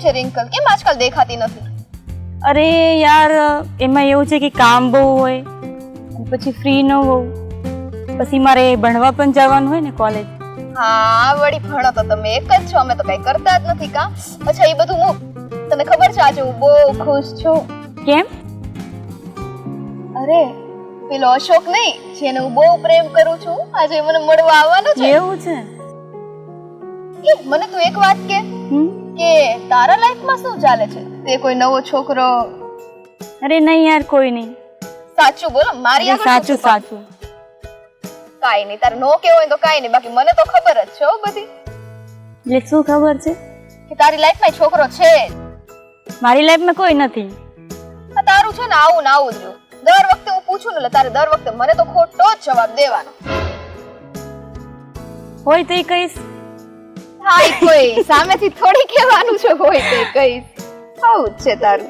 છે રિંકલ? કેમ આજકાલ દેખાતી નથી? અરે યાર, એમાં એવું છે કે કામ બહુ હોય, પછી ફ્રી ન હોઉં, પછી મારે ભણવા પણ જવાનું હોય ને કોલેજ. હા, વળી ભણો તો તમે એક જ છો, અમે તો કઈ કરતા જ નથી કા? અચ્છા, એ બધું મૂક. તને ખબર છે આજે હું બહુ ખુશ છું. કેમ? અરે પેલો અશોક નહીં, જેને હું બહુ પ્રેમ કરું છું, આજે મને મળવા આવવાનો છે. એવું છે? એ મને તું એક વાત કે તારા લાઈફમાં શું ચાલે છે? તે કોઈ નવો છોકરો? અરે નહીં યાર, કોઈ નહીં. સાચું બોલો, મારી આગળ સાચું સાચું. કાઈ નહીં, તારે નો કેવું હોય તો કાઈ નહીં, બાકી મને તો ખબર જ છે હો બધી. એટલે શું ખબર છે? કે તારી લાઈફમાં છોકરો છે. મારી લાઈફમાં કોઈ નથી. આ તારું છે ને આવું ને આવું જ રહ્યું. દર વખતે હું પૂછું ને એટલે તારે દર વખતે મને તો ખોટો જ જવાબ દેવાનો. હોય તો કહીશ. હા, કોઈ સામેથી થોડી કહેવાનું છે, હોય તો કહીશ. આવું જ છે તારું.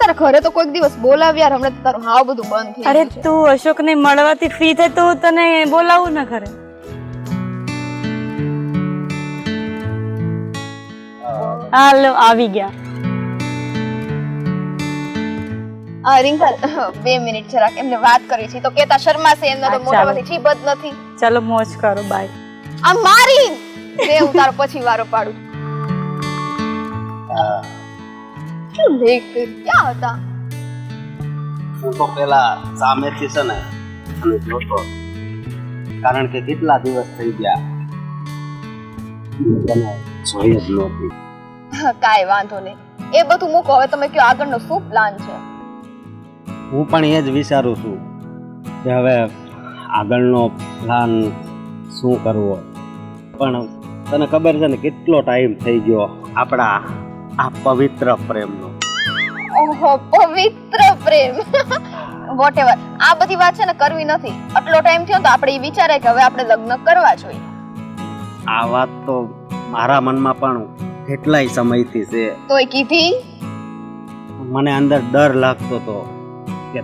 તારા ઘરે તો કોઈક દિવસ બોલાવ યાર, હમણાં તો તારું હાવ બધું બંધ થઈ અરે ગયું છે. તું અશોકને મળવાથી ફ્રી થાય તો તને બોલાવું ને ઘરે. હાલો, આવી ગયા. રિંકલ, 2 મિનિટ જરાક એમને વાત કરી છે તો કેતા શર્મા છે, એમને તો મોટામાંથી જીભ જ નથી. ચાલો મોજ કરો, બાય. આ મારી બે હું તારો પછી વારો પાડું. શું લેક ક્યાં હતા? હું તો પેલા સામેથી છે ને અને જોતો, કારણ કે કેટલા દિવસ થઈ ગયા તને જોઈ જ નહોતી. કાંઈ વાંધો નહીં, એ બધું મૂકો. હવે તમે કયો આગળનો શું પ્લાન છે? હું પણ એ જ વિચારું છું કે હવે આગળનો પ્લાન શું કરવો. પણ તને ખબર છે ને કેટલો ટાઈમ થઈ ગયો આપણા આ પવિત્ર પ્રેમનો. ઓહો, પવિત્ર પ્રેમ. વોટએવર, આ બધી વાત છે ને કરવી નથી. આટલો ટાઈમ થયો તો આપણે એ વિચારે કે હવે આપણે લગ્ન કરવા જોઈએ. આ વાત તો મારા મનમાં પણ કેટલાય સમયથી છે. તોય કીધી? મને અંદર ડર લાગતો હતો કે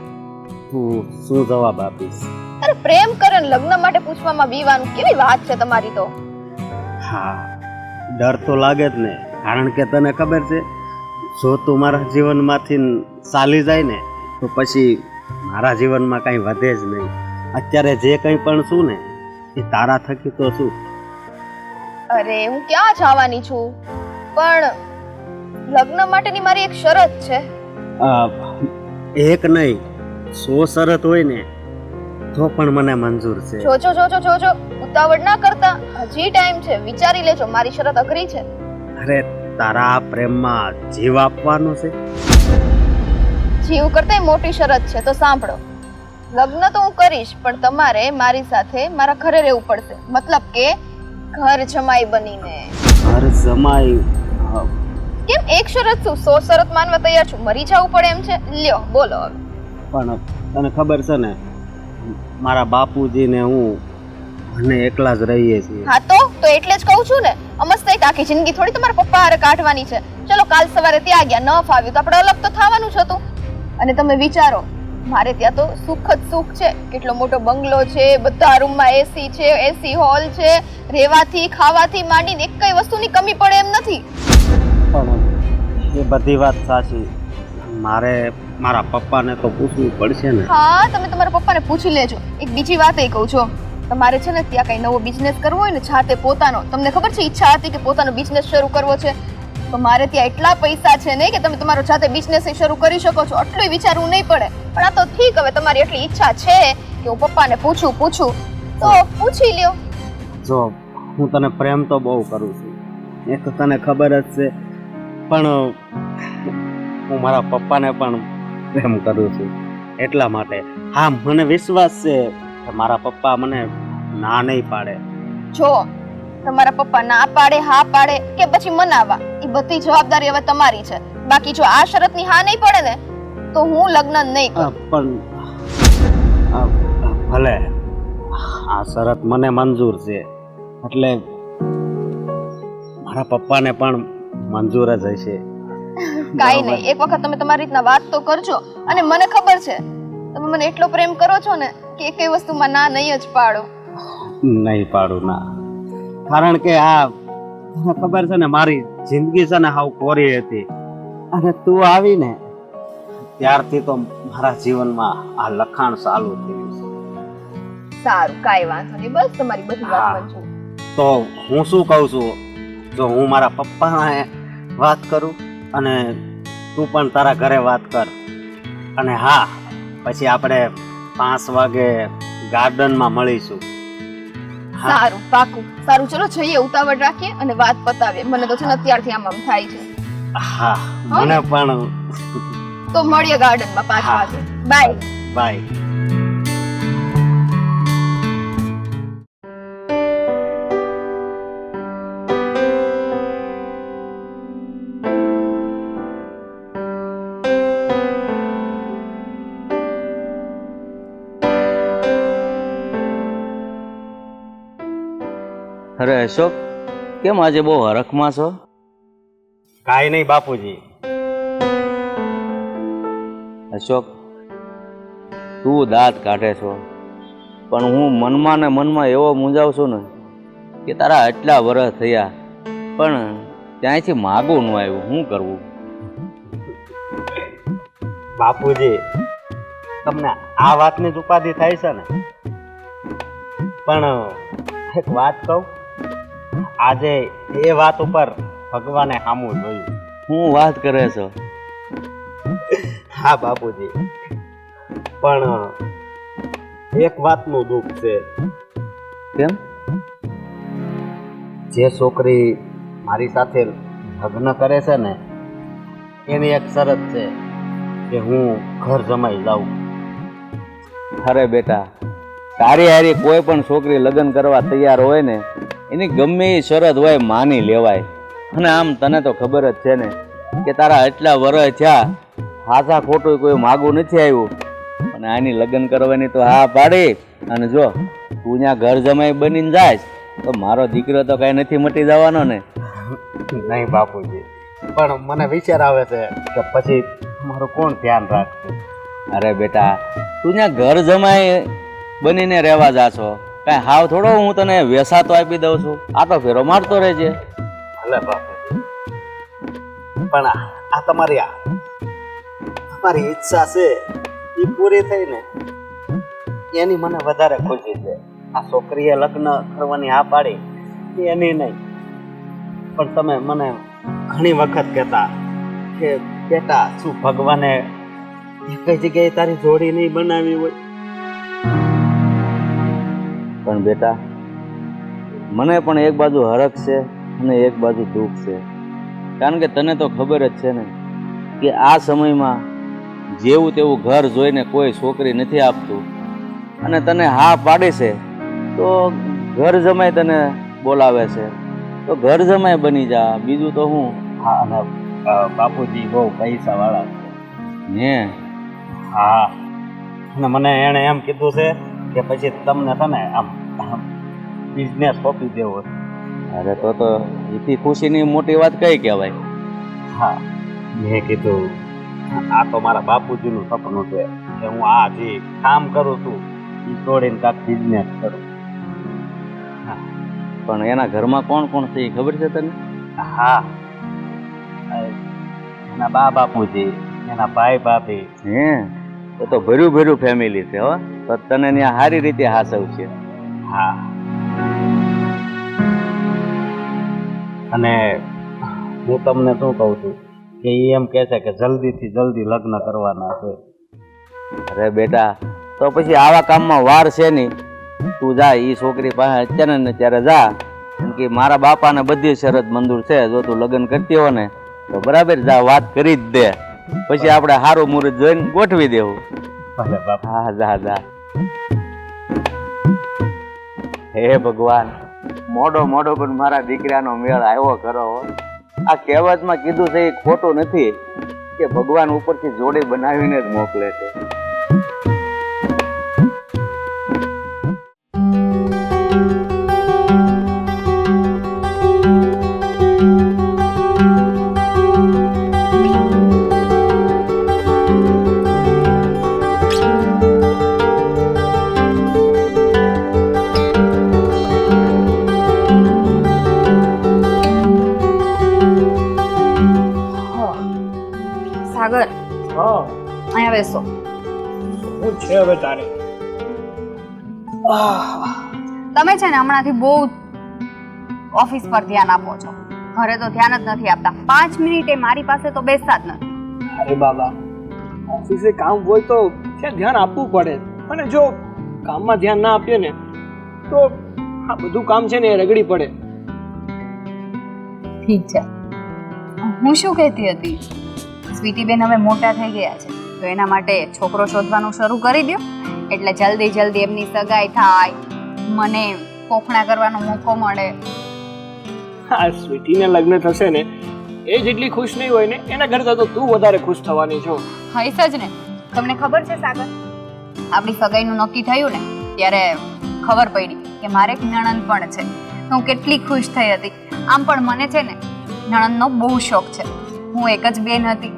તું શું જવાબ આપીશ. અરે પ્રેમ કરે ને લગ્ન માટે પૂછવામાં બીવાનું કેવી વાત છે તમારી તો. હા, ડર તો લાગે જ ને, કારણ કે તને ખબર છે જો તું મારા જીવનમાંથી ચાલી જાય ને તો પછી મારા જીવનમાં કંઈ વધે જ નહીં. અત્યારે જે કંઈ પણ છું ને એ તારા થકી તો શું. અરે હું ક્યાં જવાની છું, પણ લગ્ન માટેની મારી એક શરત છે. એક નહીં 100 શરત હોય ને તો પણ મને મંજૂર છે. જોજો જોજો જોજો, ઉતાવળ ના કરતા, હજી ટાઈમ છે, વિચારી લેજો. મારી શરત અઘરી છે. અરે તારા આ પ્રેમમાં જીવ આપવાનો છે. જીવ કરતા મોટી શરત છે તો સાંભળો. લગ્ન તો હું કરીશ, પણ તમારે મારી સાથે મારા ઘરે રહેવું પડશે. મતલબ કે ઘર જમાઈ બનીને. ઘર જમાઈ? કેમ એક શરત શું, 100 શરત માનવા તૈયાર છું? મરી જવું પડે એમ છે? લ્યો બોલો હવે. પણ તને ખબર છે ને મારા બાપુજી ને હું અને એકલા જ રહીએ છીએ. હા તો એટલે જ કહું છું ને, અમસ્ત એક આખી જિંદગી થોડી તમારા પપ્પા હારે કાઢવાની છે. ચલો કાલ સવારે ત્યાં ગયા, ન ફાવ્યું તો આપણે અલગ તો થવાનું જ હતું. અને તમે વિચારો, મારે ત્યાં તો સુખ જ સુખ છે. કેટલો મોટો બંગલો છે, બધા રૂમમાં એસી છે, એસી હોલ છે, રહેવાથી ખાવાથી માંડીને એક કઈ વસ્તુની કમી પડે એમ નથી. પણ એ બધી વાત સાચી, મારે મારા પપ્પાને તો પૂછવું પડશે ને. હા, તમે તમારા પપ્પાને પૂછી લેજો. એક બીજી વાત એ કહું છું, તમારે છે ને ત્યાં કઈ નવો બિઝનેસ કરવો હોય ને જાતે પોતાનો, તમને ખબર છે ઈચ્છા હતી કે પોતાનો બિઝનેસ શરૂ કરવો છે, તો મારે ત્યાં એટલા પૈસા છે ને કે તમે તમારો જાતે બિઝનેસ શરૂ કરી શકો છો. આટલું વિચારવું નહીં પડે. પણ આ તો ઠીક, હવે તમારી એટલી ઈચ્છા છે કે હું પપ્પાને પૂછું તો પૂછી લ્યો. જો હું તને પ્રેમ તો બહુ કરું છું, એ તો તને ખબર જ છે, પણ હું મારા પપ્પાને પણ પ્રેમ કરું છું. એટલા માટે હા, મને વિશ્વાસ છે કે મારા પપ્પા મને ના નહીં પાડે. જો તમારા પપ્પા ના પાડે, હા પાડે કે પછી મનાવા, એ બધી જવાબદારી હવે તમારી છે. બાકી જો આ શરતની હા નહીં પડે ને તો હું લગ્ન નહીં કરું. પણ ભલે આ શરત મને મંજૂર છે, એટલે મારા પપ્પાને પણ મંજૂર જ હશે. કાઈ નહીં, એક વખત તમે તમારી રીતના વાત તો કરજો. અને મને ખબર છે તમે મને એટલો પ્રેમ કરો છો ને કે એકેય વસ્તુમાં ના નહીં જ પાડો. નહીં પાડું ના, કારણ કે આ તને ખબર છે ને મારી જિંદગી છે ને હાવ કોરી હતી અને તું આવીને ત્યારથી તો મારા જીવનમાં આ લખાણ ચાલુ થયું છે. સારું, કાંઈ વાંધો નહીં, બસ તમારી બધી વાત હા. મંજૂર. તો હું શું કહું છું, જો હું મારા પપ્પાને વાત કરું અને તું પણ તારા ઘરે વાત કર, અને હા પછી આપણે 5 વાગે ગાર્ડનમાં મળીશું. હા. સારું, પાકું. સારું, ચલો જઈએ, ઉતાવળ રાખીએ અને વાત પતાવીએ. મને તો છે ને અત્યારથી આમ આમ થાય છે. હા મને પણ. તો મળીએ ગાર્ડનમાં 5 હા. વાગે. બાય. બાય. અરે અશોક, કેમ આજે બહુ હરખમાં છો? કાંઈ નહીં બાપુજી. અશોક, તું દાંત કાઢે છો, પણ હું મનમાં ને મનમાં એવો મૂંઝાવ છું ને કે તારા આટલા વર્ષ થયા પણ ત્યાંથી માગું ન આવ્યું. શું કરવું? બાપુજી તમને આ વાતની જ ઉપાધિ થાય છે ને, પણ એક વાત કહું, આજે એ વાત ઉપર ભગવાને સામું જોયું. હું વાત કરે છો? હા બાપુજી, પણ એક વાતનું દુઃખ છે. કેમ? જે છોકરી મારી સાથે લગ્ન કરે છે ને, એની એક શરત છે કે હું ઘર જમાઈ જાઉં. અરે બેટા, તારી હારી કોઈ પણ છોકરી લગ્ન કરવા તૈયાર હોય ને, એની ગમે એ શરત હોય માની લેવાય. અને આમ તને તો ખબર જ છે ને કે તારા આટલા વર્ષ થયા, હાસા ખોટું કોઈ માગું નથી આવ્યું, અને આની લગ્ન કરવાની તો હા પાડી. અને જો તું ત્યાં ઘર જમાઈ બનીને જાય તો મારો દીકરો તો કઈ નથી મટી જવાનો ને. નહીં બાપુજી, પણ મને વિચાર આવે છે કે પછી મારું કોણ ધ્યાન રાખશે. અરે બેટા, તું ત્યાં ઘર જમાઈ બનીને રહેવા જાશો, કઈ હાવ થોડો હું તને વેસાતો આપી દઉં છું. આ તો ફેરો મારતો રહેજે. ભલે બાપુજી, પણ આ તમારી ઈચ્છા છે એ પૂરી થઈ ને એની મને વધારે ખુશી છે. આ છોકરીએ લગ્ન કરવાની હા પાડી એની નહીં, પણ તમે મને ઘણી વખત કહેતા કે બેટા શું ભગવાને કઈ જગ્યાએ તારી જોડી નહીં બનાવી હોય. પણ બેટા, મને પણ એક બાજુ હરખ છે અને એક બાજુ દુઃખ છે. કારણ કે તને તો ખબર જ છે ને કે આ સમયમાં જેવું તેવું ઘર જોઈને કોઈ છોકરી નથી આપતું, અને તને હા પાડે છે તો ઘર જમાઈ તને બોલાવે છે, તો ઘર જમાઈ બની જા. બીજું તો હું. હા, અને બાપુજી બહુ પૈસા વાળા છે. ને હા, અને મને એણે એમ કીધું છે કે પછી તમને છે ને આમ બિઝનેસ સોંપી દેવો છે. અરે તો એથી ખુશીની મોટી વાત કઈ કહેવાય. હા, મેં કીધું આ તો મારા બાપુજીનું સપનું છે કે હું આ જે કામ કરું છું એ છોડીને કાંઈક બિઝનેસ કરું. પણ એના ઘરમાં કોણ કોણ છે એ ખબર છે તને? હા, એના બા બાપુજી, એના ભાઈ ભાભી. હે, તો ભર્યું ભર્યું ફેમિલી છે. હો, તો તને ત્યાં સારી રીતે હાસવ છે. હા, અને હું તમને શું કહું છું કે એ એમ કહે છે કે જલ્દીથી જલ્દી લગ્ન કરવાના છે. અરે બેટા, તો પછી આવા કામમાં વાર છે નહીં. તું જા એ છોકરી પાસે અત્યારે ને ત્યારે જા, કેમ કે મારા બાપાને બધી શરત મંજૂર છે. જો તું લગ્ન કરતી હો ને તો બરાબર જા, વાત કરી જ દે, પછી આપણે સારું મુહૂર્ત જોઈને ગોઠવી દેવું. ભલે બાપા. હા, જા જા. હે ભગવાન, મોડો મોડો પણ મારા દીકરાનો મેળ આવ્યો કરો. આ કહેવતમાં કીધું છે એ ખોટું નથી કે ભગવાન ઉપરથી જોડી બનાવીને જ મોકલે છે. સાગર, હા અહીંયા બેસો. હું છે હવે તારે તમે છે ને હમણાંથી બહુ ઓફિસ પર ધ્યાન આપો છો, ઘરે તો ધ્યાન જ નથી આપતા. 5 મિનિટે મારી પાસે તો બેસતા જ નથી. અરે બાબા, ઓફિસે કામ હોય તો ત્યાં ધ્યાન આપવું પડે, અને જો કામમાં ધ્યાન ના આપીએ ને તો આ બધું કામ છે ને એ રગડી પડે. ઠીક છે, હું શું કહેતી હતી, સ્વીટી બેન હવે મોટા થઈ ગયા છે તો એના માટે છોકરો શોધવાનું શરૂ કરી દો, એટલે જલ્દી જલ્દી એમની સગાઈ થાય, મને કોખણા કરવાનો મોકો મળે. આ સ્વીટીને લગ્ન થશે ને એ જેટલી ખુશ નહીં હોય ને એના કરતાં તો તું વધારે ખુશ થવાની છો. હઈશ જ ને. તમને ખબર છે સાગર, આપણી સગાઈનું નક્કી થયું ને ત્યારે ખબર પડી કે મારે એક નણંદ પણ છે. હું કેટલી ખુશ થઈ હતી. આમ પણ મને છે ને નણંદનો બહુ શોખ છે, હું એક જ બેન હતી.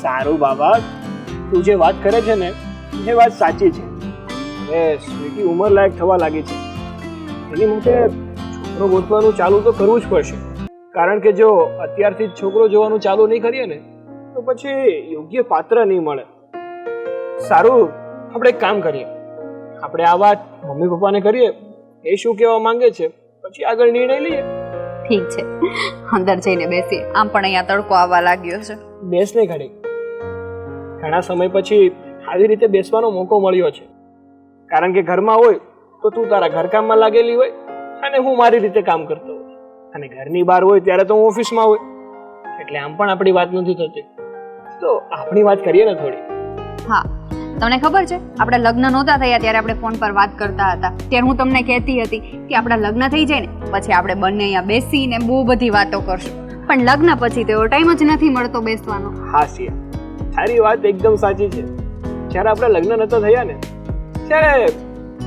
સારું બાબા, તું જે વાત કરે છે ને એ વાત સાચી છે. હવે સ્વીટી ઉંમર લાયક થવા લાગી છે, એની માટે છોકરો ગોતવાનું ચાલુ તો કરવું જ પડશે. કારણ કે જો અત્યારથી જ છોકરો જોવાનું ચાલુ નહીં કરીએ ને તો પછી યોગ્ય પાત્ર નહીં મળે. સારું, આપણે એક કામ કરીએ, આપણે આ વાત મમ્મી પપ્પાને કરીએ, એ શું કહેવા માંગે છે પછી આગળ નિર્ણય લઈએ. ઠીક છે, અંદર જઈને બેસીએ. આમ પણ અહીંયા તડકો આવવા લાગ્યો છે. બેસ ને ઘડી, ઘણા સમય પછી આવી રીતે બેસવાનો મોકો મળ્યો છે. કારણ કે ઘરમાં હોય તો તું તારા ઘરકામમાં લાગેલી હોય અને હું મારી રીતે કામ કરતો હોય, અને ઘરની બહાર હોય ત્યારે તો હું ઓફિસમાં હોય, એટલે આમ પણ આપણી વાત નથી થતી. તો આપણી વાત કરીએ ને થોડી. હા, તમને ખબર છે આપણા લગ્ન નહોતા થયા ત્યારે આપણે ફોન પર વાત કરતા હતા, ત્યારે હું તમને કહેતી હતી કે આપણા લગ્ન થઈ જાય ને પછી આપણે બંને અહીંયા બેસીને બહુ બધી વાતો કરશું. પણ લગ્ન પછી તો ટાઈમ જ નથી મળતો બેસવાનો. હા સિયા, તારી વાત એકદમ સાચી છે. જ્યારે આપણા લગ્ન નહોતા થયા ને ત્યારે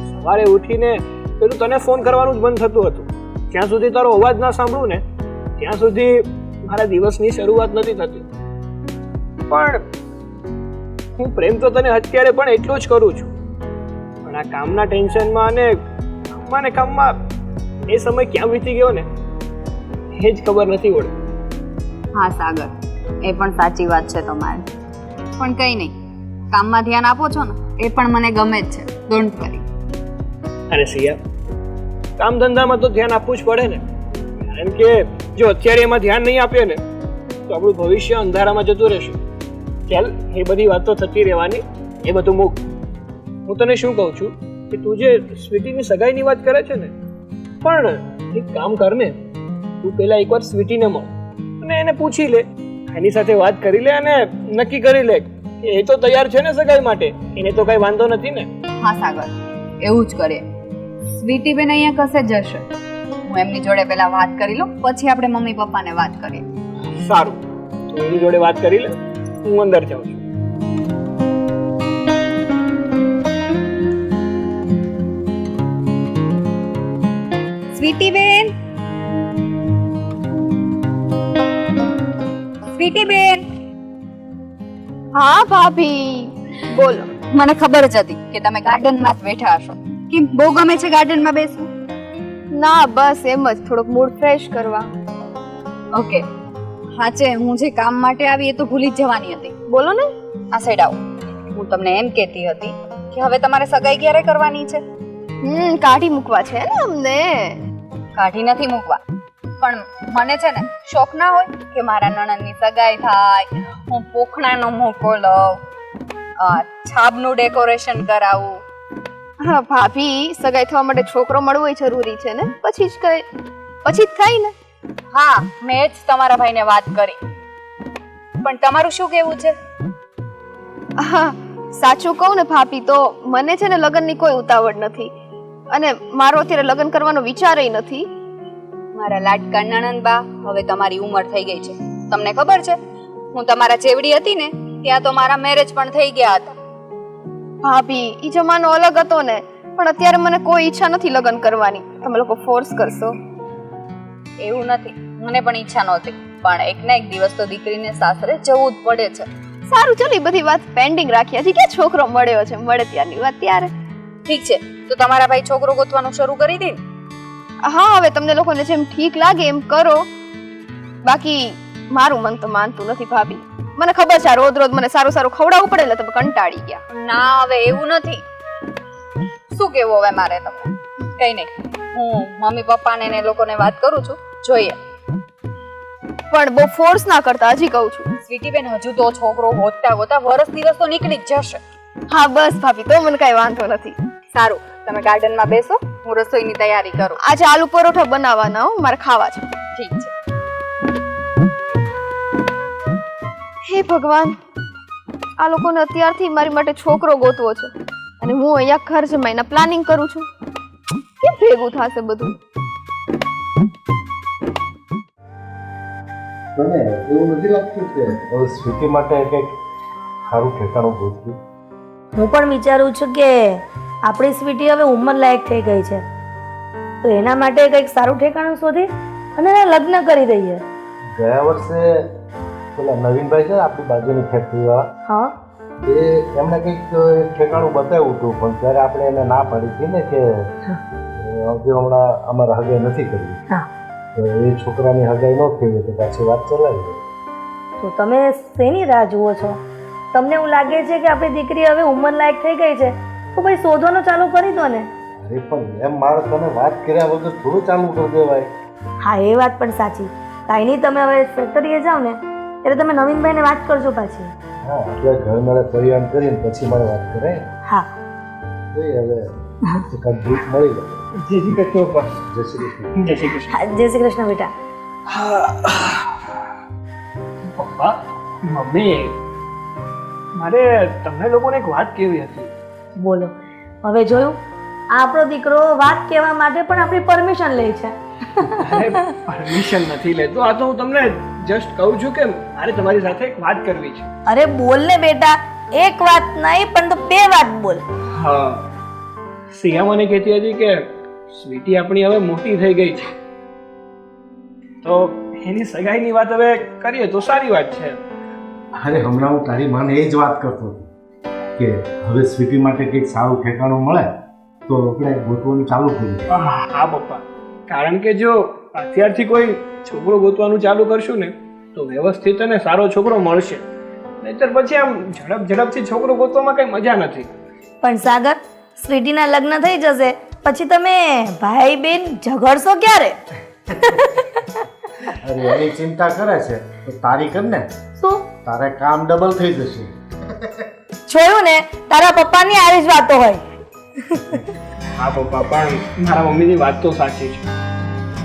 સવારે ઉઠીને પેલું તને ફોન કરવાનું જ બંધ થતું હતું. જ્યાં સુધી તારો અવાજ ના સાંભળું ને ત્યાં સુધી મારા દિવસની શરૂઆત નથી થતી. પણ હું પ્રેમ તો તને અત્યારે પણ એટલો જ કરું છું, પણ આ કામના ટેન્શનમાં અને કામમાં એ સમય ક્યાં વીતી ગયો ને એ જ ખબર નથી પડતી. હા સાગર, એ પણ સાચી વાત છે તમારી. પણ કંઈ નહીં, કામમાં ધ્યાન આપો છો ને એ પણ મને ગમે જ છે. Don't worry. અને સિયા, કામ ધંધામાં તો ધ્યાન આપવું જ પડે ને, કારણ કે જો અત્યારે એમાં ધ્યાન નહીં આપીએ ને તો આપણું ભવિષ્ય અંધારામાં જતું રહેશે. ચાલ, એ બધી વાતો થતી રહેવાની, એ બધું મૂક. હું તને શું કહું છું કે તું જે સ્વીટીની સગાઈની વાત કરે છે ને, પણ એક કામ કર ને, તું પહેલા એકવાર સ્વીટીને મળ અને એને પૂછી લે, એની સાથે વાત કરી લે અને નક્કી કરી લે કે એ તો તૈયાર છે ને સગાઈ માટે, એને તો કઈ વાંધો નથી ને. હા સાગર, એવું જ કરીએ. સ્વીટી બેન અહીંયા કશે જશે, હું એમની જોડે પહેલા વાત કરી લઉં, પછી આપણે મમ્મી પપ્પાને વાત કરીએ. સારું, તું એની જોડે વાત કરી લે, હું અંદર જાઉં છું. સ્વીટી બેન, સ્વીટી બેન. હા ભાભી, બોલો. મને ખબર જ હતી કે તમે ગાર્ડનમાં જ બેઠા હશો. કેમ, બહુ ગમે છે ગાર્ડનમાં બેસવું? ના, બસ એમ જ થોડોક મૂડ ફ્રેશ કરવા. ઓકે, હાચે હું જે કામ માટે આવી એ તો ભૂલી જ જવાની હતી. બોલો ને. આ સાઈડ આવો. હું તમને એમ કહેતી હતી કે હવે તમારે સગાઈ ક્યારે કરવાની છે? કાઢી મૂકવા છે ને અમને. કાઢી નથી મૂકવા, પણ મને છે ને શોખ ના હોય કે મારા નણંદની સગાઈ થાય, હું પોખણાનો મોકો લઉં, છાબનું ડેકોરેશન કરાવું. હા ભાભી, સગાઈ થવા માટે છોકરો મળવો જરૂરી છે ને, પછી જ થાય ને. હા, મેં જ તમારા ભાઈને વાત કરી, પણ તમારું શું કહેવું છે? હા, સાચું કહું ને ભાભી, તો મને છે ને લગ્નની કોઈ ઉતાવળ નથી, અને મારો અત્યારે લગ્ન કરવાનો વિચારય નથી. મારા લાડકા નણંદબા, હવે તમારી ઉંમર થઈ ગઈ છે. તમને ખબર છે, હું તમારા જેવડી હતી ને ત્યાં તો મારા મેરેજ પણ થઈ ગયા હતા. ભાભી, ઈ જમાનો અલગ હતો ને, પણ અત્યારે મને કોઈ ઈચ્છા નથી લગ્ન કરવાની. તમે લોકો ફોર્સ કરશો. એવું નથી, મને પણ ઈચ્છા નહોતી, પણ એક ના એક દિવસ તો દીકરીને સાસરે જવું જ પડે છે. સારું, ચાલો, એ બધી વાત પેન્ડિંગ રાખીએ. હજી ક્યાં છોકરો મળ્યો છે? મળે ત્યારની વાત ત્યારે. ઠીક છે, તો તમારા ભાઈ છોકરો ગોતવાનું શરૂ કરી દે ને? હા, હવે તમને લોકોને જેમ ઠીક લાગે એમ કરો. બાકી મારું મન તો માનતું નથી ભાભી. મને ખબર છે આ રોજ રોજ મને સારું સારું ખવડાવવું પડે એટલે તમે કંટાળી ગયા. ના હવે એવું નથી. શું કેવું હવે મારે તમને? કઈ નહીં, હું મમ્મી પપ્પાને ને એ લોકોને વાત કરું છું, જોઈએ. પણ બહુ ફોર્સ ના કરતા, હજી કહું છું. સ્વીટી બેન, હજુ તો છોકરો હોતા હોતા વરસ દિવસ તો નીકળી જ જશે. હા બસ ભાભી, તો મને કઈ વાંધો નથી. સારું, તમે ગાર્ડનમાં બેસો, હું રસોઈની તૈયારી કરું. આજે આલુ પરોઠા બનાવવાના હો, મારે ખાવા છે. ઠીક છે. હે ભગવાન, આ લોકોને અત્યારથી મારી માટે છોકરો ગોતવો છે અને હું અહીંયા ઘર જમાઈના પ્લાનિંગ કરું છું. કેમ ભેગું થશે બધું? તને એવું નથી લાગતું કે હવે સ્વીટી માટે કંઈક સારું ઠેકાણું ગોતવું? હું પણ વિચારું છું કે આપણી સ્વીટી હવે ઉંમર લાયક થઈ ગઈ છે, તો એના માટે કંઈક સારું ઠેકાણું શોધી અને એના લગ્ન કરી દઈએ. ગયા વર્ષે પેલા નવીનભાઈ છે ને આપણી બાજુની ફેક્ટરીવાળા, હા, એમને કંઈક ઠેકાણું બતાવ્યું હતું, પણ ત્યારે આપણે એને ના પાડી હતી ને કે હજી હમણાં અમારે હગાઈ નથી કરવી. હા. તો એ છોકરાની હગાઈ ન થઈ હોય તો પાછી વાત ચલાવી. તો તમે શેની રાહ જુઓ છો? તમને એવું લાગે છે કે આપણી દીકરી હવે ઉંમર લાયક થઈ ગઈ છે, તો ભાઈ શોધવાનું ચાલુ કરી દો ને. અરે પણ એમ મારે તને વાત કર્યા વગર થોડું ચાલુ કરી દેવાય. હા, એ વાત પણ સાચી. કાંઈ નહીં, તમે હવે ફેક્ટરીએ જાઓ ને ત્યારે તમે નવીનભાઈને વાત કરજો પાછી. હા, આપણે ઘર મળે પરિવાર કરીને પછી મારે વાત કરાય. હા, હવે એકાદ ભૂખ મળી જાય. જય શ્રી કૃષ્ણ પપ્પા. જય શ્રી કૃષ્ણ. જય શ્રી કૃષ્ણ. હા, જય શ્રી કૃષ્ણ બેટા. પપ્પા, મમ્મી, મારે તમને લોકોને એક વાત કેવી હતી. બોલો. હવે જોયું, આપણો દીકરો વાત કહેવા માટે પણ આપણી પરમિશન લે છે. અરે પરમિશન નથી લેતો, આ તો હું તમને જસ્ટ કહું છું કે મારે તમારી સાથે એક વાત કરવી છે. અરે બોલ ને બેટા, એક વાત નહીં પણ તો બે વાત બોલ. હા, સિયા મને કહેતી હતી કે સ્વીટી આપણી હવે મોટી થઈ ગઈ છે, તો એની સગાઈની વાત હવે કરીએ તો સારી વાત છે. અરે હમણાં હું તારી માને એ જ વાત કરતો હતો કે હવે સ્વીટી માટે કંઈક સારું ઠેકાણું મળે તો આપણે ગોતવાનું ચાલુ કરીએ. હા પપ્પા, કારણ કે જો અત્યારથી કોઈ છોકરો ગોતવાનું ચાલુ કરશું ને તો વ્યવસ્થિત અને સારો છોકરો મળશે, નહીતર પછી આમ ઝડપથી છોકરો ગોતવામાં કઈ મજા નથી. પણ સાગર, સ્વીટીના લગ્ન થઈ જશે પછી તમે ભાઈ બેન ઝઘડશો ક્યારે? અરે એની ચિંતા કરે છે તો તારી કર ને, શું તારે કામ ડબલ થઈ જશે. જોયું ને, તારા પપ્પાની આવી જ વાતો હોય. હા પપ્પા, પણ મારા મમ્મીની વાત તો સાચી છે.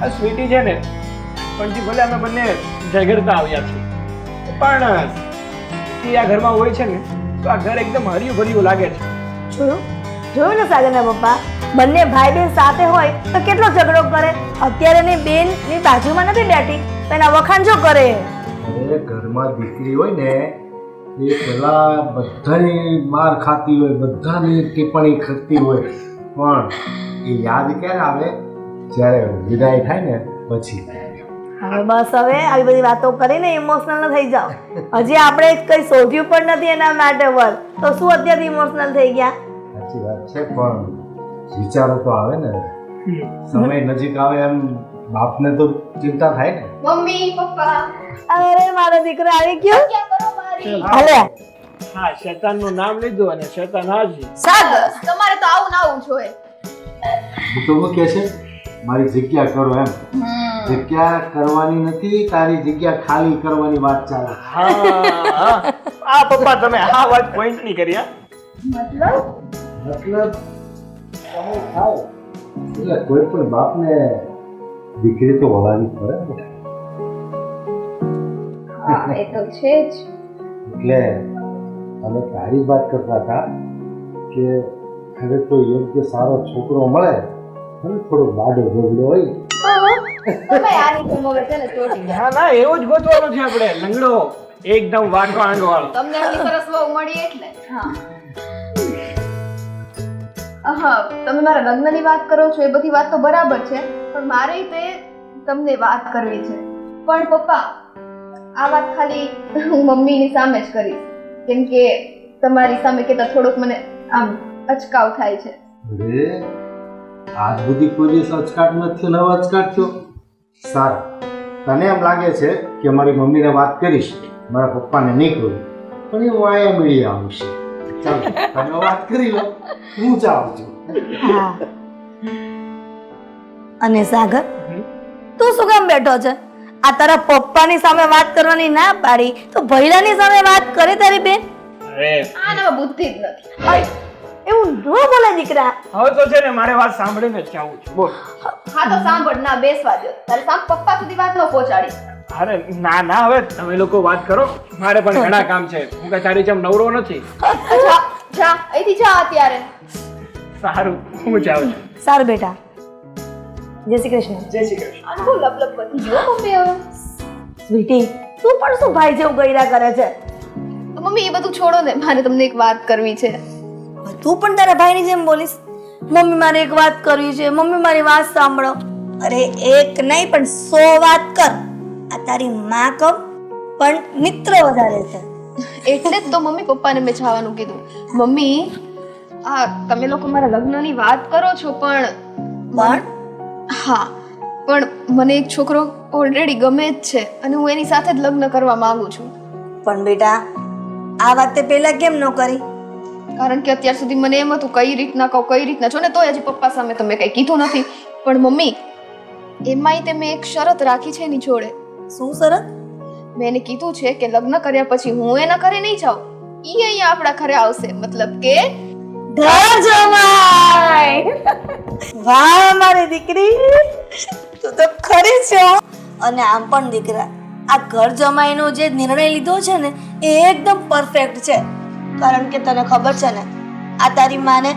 આ સ્વીટી છે ને, પણ જે ભલે અમે બંને ઝઘડતા આવ્યા છીએ, પણ સ્વીટી આ ઘરમાં હોય છે ને તો આ ઘર એકદમ હરિયું ભર્યું લાગે છે. જોયું ને સાગરના પપ્પા, બંને ભાઈ બેન સાથે હોય તો કેટલો ઝઘડો કરે. અત્યારે એની બેન ની બાજુમાં નથી બેઠી તો એના વખાણ જો કરે. અરે ઘરમાં દીકરી હોય ને એ પેલા બધાની માર ખાતી હોય, બધાની ટિપ્પણી કરતી હોય, પણ એ યાદ ક્યારે આવે? જ્યારે વિદાય થાય ને પછી. હવે બસ, હવે આવી બધી વાતો કરીને ઇમોશનલ ન થઈ જાઓ. હજી આપણે કઈ શોધ્યું પણ નથી એના માટે વર, તો શું અત્યારે ઇમોશનલ થઈ ગયા? સાચી વાત છે, પણ વિચારો તો આવે ને, સમય નજીક આવે એમ બાપને તો ચિંતા થાય ને. મમ્મી, પપ્પા, અરે મારો દીકરો આવી ગયો. ક્યાં કરો મારી? હાલે હા, શેતાનનું નામ લીધું અને શેતાન હાજી. સાગર, તમારે તો આવું ના આવું જોઈએ. હું તો શું કહે છે, મારી જગ્યા કરો એમ. જગ્યા કરવાની નથી, તારી જગ્યા ખાલી કરવાની વાત ચાલે. હા, આ પપ્પા તમે આ વાત પોઈન્ટ ની કરી. મતલબ સમય થાય એટલે કોઈ પણ બાપને દીકરી તો વળાવી પડે. હા, એ તો છે જ. એટલે અમે તારી જ વાત કરતા હતા કે હવે કોઈ યોગ્ય સારો છોકરો મળે, અને થોડો વાડો રોગડો હોય. તમે આની તો મગજ છે ને ચોટી જાય. ના ના, એવો જ ગોતવાનો છે આપણે, લંગડો, એકદમ વાંકો આંગો વાળો. તમને આટલી સરસ વહુ મળી એટલે. હા, તમે મારા લગ્નની વાત કરો છો એ બધી વાત તો બરાબર છે, પણ મારે તે તમને વાત કરવી છે. પણ પપ્પા, આ વાત ખાલી હું મમ્મીની સામે જ કરીશ, કેમ કે તમારી સામે કહેતા થોડુંક મને આમ અચકાવ થાય છે. અરે આજ બધી કોઈ દિવસ અચકાટ નથી, નવો અચકાટ થયો. સારું, તને એમ લાગે છે કે મારી મમ્મીને વાત કરીશ મારા પપ્પાને નહીં કહું, પણ એ હું અહીંયા મળી આવું છું. ચાલો તમે વાત કરી લો, હું જાઉં છું. હા. અને સાગર, તું શું કામ બેઠો છે? આ તારા પપ્પાની સામે વાત કરવાની ના પાડી તો ભૈલાની સામે વાત કરે તારી બેન? અરે આનામાં બુદ્ધિ જ નથી. અય, એવું ન બોલે દીકરા. હવે તો છે ને મારે વાત સાંભળીને જ જવું છે. બોલ. હા તો સાંભળ, ના બેસવા દો. તારે પપ્પા સુધી વાત ન પહોંચાડી. અરે ના ના, હવે તમે લોકો વાત કરો, મારે પણ ઘણા કામ છે. હું કઈ તારી જેમ નવરો નથી. જા જા અહીંથી જા અત્યારે. સારું, હું જાઉં છું. સારું બેટા, જય શ્રી કૃષ્ણ. જય શ્રી કૃષ્ણ. આનું બહુ લપલપ વધી ગયો મમ્મી હવે. સ્વીટી, તું પણ શું ભાઈ જેવું ગયરા કરે છે? તો મમ્મી એ બધું છોડો ને, મારે તમને એક વાત કરવી છે. તું પણ તારા ભાઈની જેમ બોલીશ, મમ્મી મારે એક વાત કરવી છે, મમ્મી મારી વાત સાંભળો. અરે એક નહીં પણ 100 વાત કર. આ તારી માં કમ પણ મિત્ર વધારે છે. એટલે જ તો મમ્મી પપ્પાને મેં જવાનું કીધું. મમ્મી આ તમે લોકો મારા લગ્નની વાત કરો છો, પણ હા, પણ મને એક છોકરો ઓલરેડી ગમે જ છે અને હું એની સાથે જ લગ્ન કરવા માંગુ છું. પણ બેટા, આ વાત તે પહેલા કેમ ન કરી? કારણ કે અત્યાર સુધી મને એમ હતું કઈ રીતના કહું કઈ રીતના છો ને, તોય હજી પપ્પા સામે તમે કઈ કીધું નથી. પણ મમ્મી એમાંય તે મેં એક શરત રાખી છે એની જોડે. શું શરત? મેં એને કીધું છે કે લગ્ન કર્યા પછી હું એના ઘરે નહીં જાઉં, ઈ અહીંયા આપણા ઘરે આવશે. મતલબ કે ઘર જમાઈ. વાહ મારી દીકરી, તું તો ખરી છે. અને આમ પણ દીકરા, આ ઘર જમાઈનો જે નિર્ણય લીધો છે ને એ એકદમ પરફેક્ટ છે. કારણ કે તને ખબર છે ને, આ તારી માને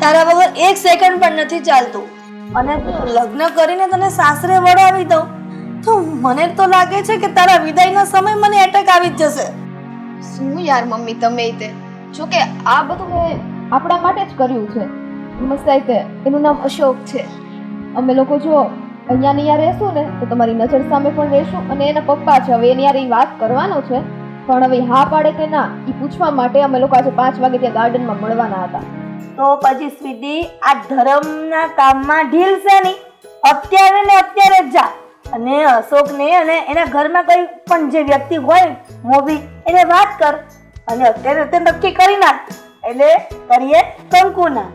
તારા વગર 1 સેકન્ડ પણ નથી ચાલતું. અને લગ્ન કરીને તને સાસરે વળાવી દઉં તો મને તો લાગે છે કે તારા વિદાયના સમય મને એટેક આવી જ જશે. શું યાર મમ્મી તમે તે, જો કે આ બધું મેં આપણા માટે જ કર્યું છે. મસ્ત તે એનું નામ અશોક છે. અમે લોકો જો અહીંયા ને અહીંયા રહેશું ને તો તમારી નજર સામે પણ રહેશું અને એના પપ્પા છે. હવે એની યાર એ વાત કરવાનો છે, પણ હવે હા પાડે કે ના એ પૂછવા માટે અમે લોકો આજે 5 વાગે ત્યાં ગાર્ડનમાં મળવાના હતા. તો પછી સ્વીટી, આ ધર્મના કામમાં ઢીલ છે નહીં. અત્યારે ને અત્યારે જ જા અને અશોકને અને એના ઘરમાં કઈ પણ જે વ્યક્તિ હોય મોભી એને વાત કર અને અત્યારે તે નક્કી કરી નાખ. એટલે કરીએ કંકુના.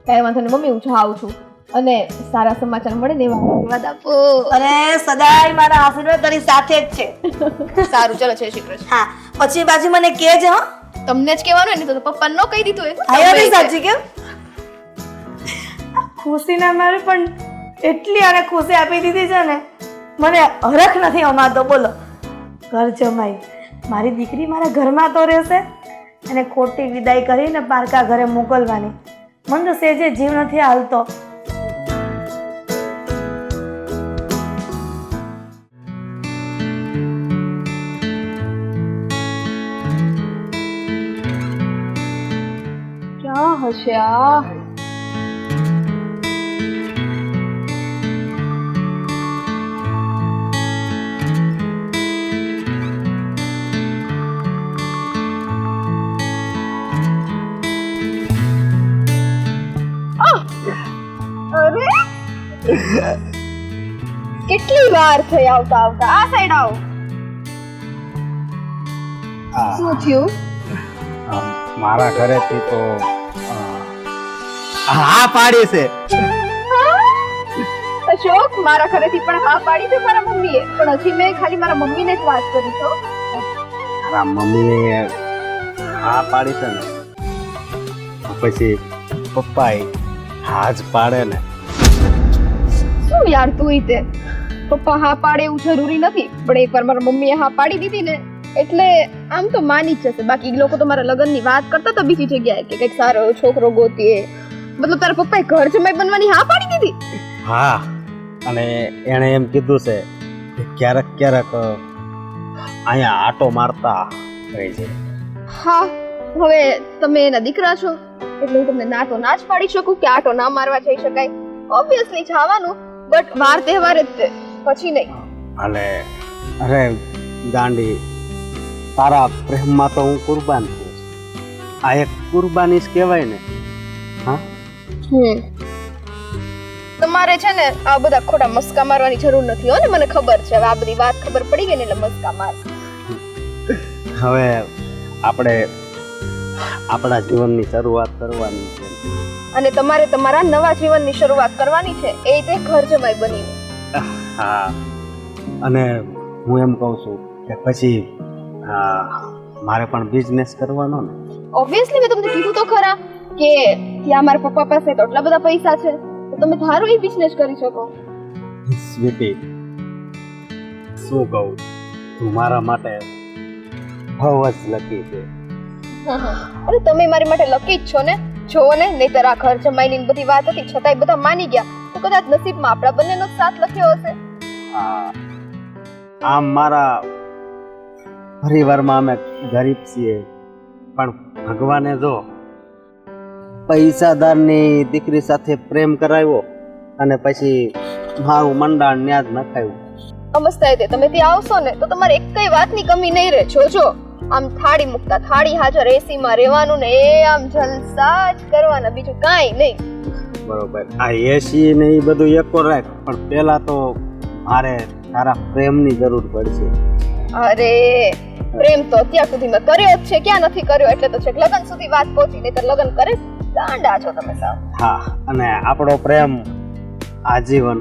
કાંઈ વાંધો નહીં મમ્મી, હું જાઉં છું અને સારા સમાચાર મળે ને એવા આશીર્વાદ આપો. અને સદાય મારા આશીર્વાદ તારી સાથે જ છે. સારું, ચલો જય શ્રી કૃષ્ણ. હા, પછી પાછી મને કહેજે હો. તમને જ કહેવાનું હોય ને તો પપ્પાને ન કહી દીધું હોય. આયો ને સાચી કેમ? ખુશીના મારે પણ એટલી અને ખુશી આપી દીધી છે ને, મને હરખ નથી અમાતો. બોલો, ઘર જમાઈ મારી દીકરી મારા ઘરમાં તો રહેશે અને ખોટી વિદાય કરીને પારકા ઘરે મોકલવાની. મને તો સેજે જીવ નથી હાલતો. ક્યાં હશે આ? કેટલી વાર થઈ આવતા આવતા. આ સાઈડ આવો. શું થયું? મારા ઘરેથી તો હા પાડી છે. અશોક, મારા ઘરેથી પણ હા પાડી છે મારા મમ્મીએ, પણ હજી મેં ખાલી મારા મમ્મીને જ વાત કરી છો. મારા મમ્મીએ હા પાડી છે ને, પછી પપ્પાએ હા જ પાડે ને. શું યાર તું તે, પપ્પા હા પાડે એવું જરૂરી નથી, પણ એકવાર મારા મમ્મીએ હા પાડી દીધી ને એટલે આમ તો માની જ જશે. બાકી એ લોકો તો મારા લગ્નની વાત કરતા હતા બીજી જગ્યાએ કે કંઈક સારો છોકરો ગોતીએ. મતલબ તારા પપ્પાએ ઘર જમાઈ બનવાની હા પાડી દીધી? હા, અને એણે એમ કીધું છે કે ક્યારેક ક્યારેક અહીંયા આટો મારતા રહી છે. હા, હવે તમે એના દીકરા છો એટલે હું તમને ના તો ના જ પાડી શકું કે આટો ના મારવા જઈ શકાય. ઓબ્વિયસલી જવાનું, બટ વાર તહેવાર જ તે, પછી નહીં. અને અરે ગાંડી, તારા પ્રેમમાં તો હું કુરબાન છું. આ એક કુરબાની જ કહેવાય ને. હા, તમારે છે ને આ બધા ખોટા મસ્કા મારવાની જરૂર નથી હો ને, મને ખબર છે. હવે આ બધી વાત ખબર પડી ગઈ ને એટલે મસ્કા મારશે. હવે આપણે આપણા જીવનની શરૂઆત કરવાની છે. અને તમારે તમારા નવા જીવનની શરૂઆત કરવાની છે, એ રીતે ઘર જમાઈ બનીને. હા, અને હું એમ કહું છું કે પછી મારે પણ બિઝનેસ કરવાનો ને. ઓબ્વિયસલી મેં તમને કીધું તો ખરા કે ત્યાં મારા પપ્પા પાસે તો એટલા બધા પૈસા છે, તો તમે ધારો એ બિઝનેસ કરી શકો. સ્વીટી, શું કહું, તું મારા માટે બહુ જ લકી છે. અરે તમે મારી માટે લકી જ છો ને. જોવો ને, નહીંતર આ ઘર જમાઈની બધી વાત હતી છતાંય બધા માની ગયા, તો કદાચ નસીબમાં આપણા બંનેનો જ સાથ લખ્યો હશે. હા, આમ મારા પરિવારમાં અમે ગરીબ છીએ, પણ ભગવાને જો પૈસાદારની દીકરી સાથે પ્રેમ કરાવ્યો અને પછી મારું મંડાણ ન્યા જ નખાયું. સમજતા તે તમે ત્યાં આવશો ને તો તમારે એકય વાતની કમી નહીં રહે. જોજો, આમ થાળી મુકતા થાળી હાજર, એસીમાં રહેવાનું ને એ આમ જલસા જ કરવાના, બીજું કાંઈ નહીં. બરોબર, આ એસી ને એ બધું એકો રાખ, પણ પેલા તો મારે તારા પ્રેમની જરૂર પડશે. અરે પ્રેમ તો અત્યાર સુધી મેં કર્યો જ છે, ક્યાં નથી કર્યો, એટલે તો છેક લગન સુધી વાત પહોંચી, નહીંતર લગન કરે ગાંડા છો તમે સાવ. હા, અને આપણો પ્રેમ આજીવન.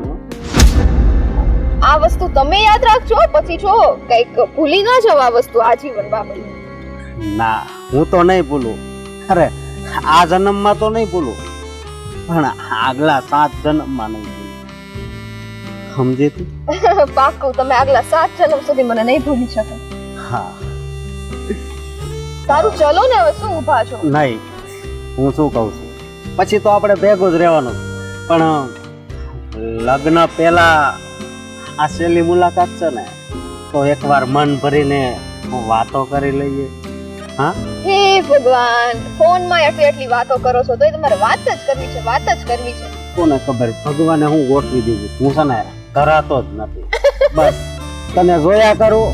આ વસ્તુ તમે યાદ રાખજો, પછી જો કઈક ભૂલી ના જાવ આ વસ્તુ આજીવન બાબત. ના, હું તો નહીં ભૂલું. અરે આ જન્મમાં તો નહીં ભૂલું, પણ આગલા 7 જન્મમાં નહીં ભૂલું. સમજી તું? પાક્કું, તમે આગલા 7 જન્મ સુધી મને નહીં ભૂલી શકો. હા. સારું, ચલો ને, હવે શું ઊભા છો? નહીં, હું શું કહું છું, પછી તો આપણે ભેગું જ રહેવાનું, પણ લગ્ન પહેલા આ છેલ્લી મુલાકાત છે ને, તો એકવાર મન ભરીને વાતો કરી લઈએ. હા, હે ભગવાન, ફોનમાં એટલી વાતો કરો છો તો તમારે વાત જ કરવી છે, વાત જ કરવી છે. કોને ખબર, ભગવાને હું ગોઠવી દીધું, હું છે ને ધરાતો જ નથી. બસ તને જોયા કરું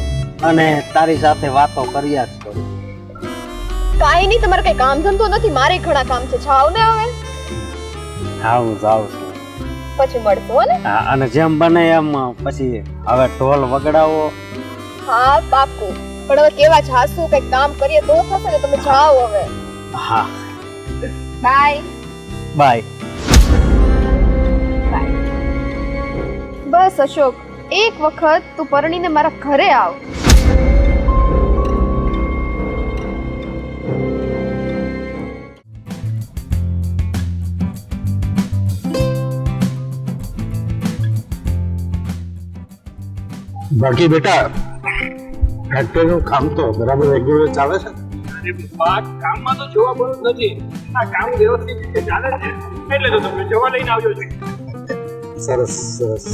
અને તારી સાથે વાતો કર્યા જ કરું. કાંઈ નહીં, તમારે કઈ કામ ધંધો નથી, મારે ઘણા કામ છે. જાઓ ને હવે. હા, હું જાઉં છું. પછી મળશું હો ને. હા, અને જેમ બને એમ પછી હવે ઢોલ વગડાવો. હા પાક્કું, પણ હવે કેવા જાસુ, કઈક કામ કરીએ તો થશે ને. તમે જાઓ હવે. હા, બાય. બાય. બસ અશોક, એક વખત તું પરણીને મારા ઘરે આવ. બાકી બેટા ફેક્ટરીનું કામ તો બરાબર રેગ્યુલર ચાલે છે? કામમાં તો જોવા મળતું નથી. આ કામ વ્યવસ્થિત રીતે ચાલે છે એટલે તો તમને જોવા લઈને આવ્યો છું. સરસ સરસ.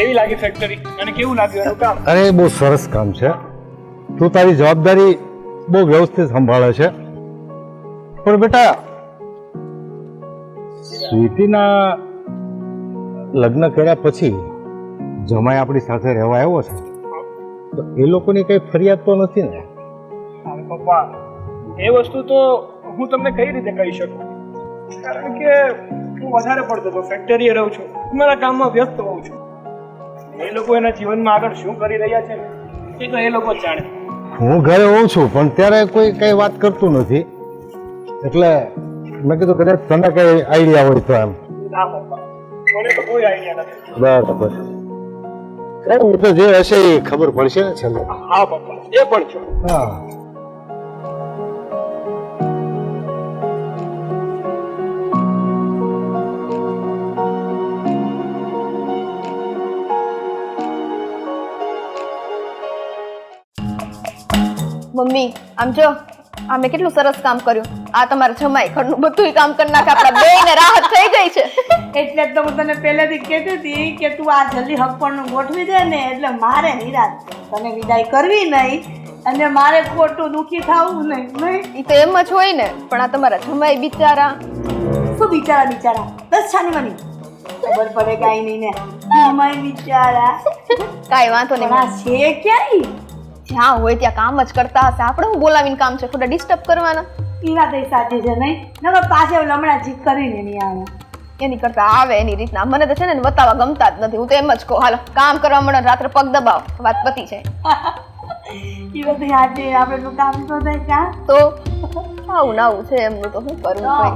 કેવી લાગી ફેક્ટરી અને કેવું લાગ્યું એનું કામ? અરે બહુ સરસ કામ છે. તું તારી જવાબદારી બહુ વ્યવસ્થિત સંભાળે છે. પણ બેટા, સ્વીટીના લગ્ન કર્યા પછી જમાઈ આપણી સાથે રહેવા આવ્યો છે, તો એ લોકોની કઈ ફરિયાદ તો નથી ને? અરે પપ્પા, એ વસ્તુ તો હું તમને કઈ રીતે કહી શકું, કારણ કે હું વધારે પડતો તો ફેક્ટરીએ રહું છું, મારા કામમાં વ્યસ્ત હોઉં છું. એ લોકો એના જીવનમાં આગળ શું કરી રહ્યા છે ને એ તો એ લોકો જ જાણે. હું ઘરે હોઉં છું પણ ત્યારે કોઈ કઈ વાત કરતું નથી, એટલે મેં કીધું કદાચ તને કઈ આઈડિયા હોય તો એમ. ના પપ્પા, મને તો કોઈ આઈડિયા નથી. બરાબર. એ તો જે હશે એ ખબર પડશે ને છેલ્લે. હા પપ્પા, એ પણ છે. હા. મમ્મી આમ જો આ મેં કેટલું સરસ કામ કર્યું. આ તમારા જમાઈ ઘરનું બધું કામ કરી નાખે, આપણા બેયને રાહત થઈ ગઈ છે. એટલે જ તો હું તને પહેલેથી કહેતી હતી કે તું આ જલ્દી હકપણનું ગોઠવી દે ને, એટલે મારે નિરાશ તને વિદાય કરવી નહીં અને મારે ખોટું દુઃખી થવું નહીં. ઈ તો એમ જ હોય ને, પણ આ તમારા જમાઈ બિચારા. શું બિચારા બસ છાની મની ખબર પડે કાંઈ નહીં ને. અમાય બિચારા કાંઈ વાંધો પણ નહીં, આ છે ક્યાંય? જ્યાં હોય ત્યાં કામ જ કરતા હશે. આપણે હું બોલાવીને કામ છે ખોટા ડિસ્ટર્બ કરવાના? ઈ વાત એ સાચી છે નહીં, નકર પાછળ લમણા જીત કરીને નહીં આવે. એની કરતા આવે એની રીતના. મને તો છે ને બતાવવા ગમતા જ નથી. હું તો એમ જ કહું હાલો કામ કરવા મળે, રાત્રે પગ દબાવો, વાત પતી છે. ઈ બધી આજે આપણે તો કામ તો થાય ક્યાં તો આવું ને આવું છે એમનું, તો શું કરવું ભાઈ.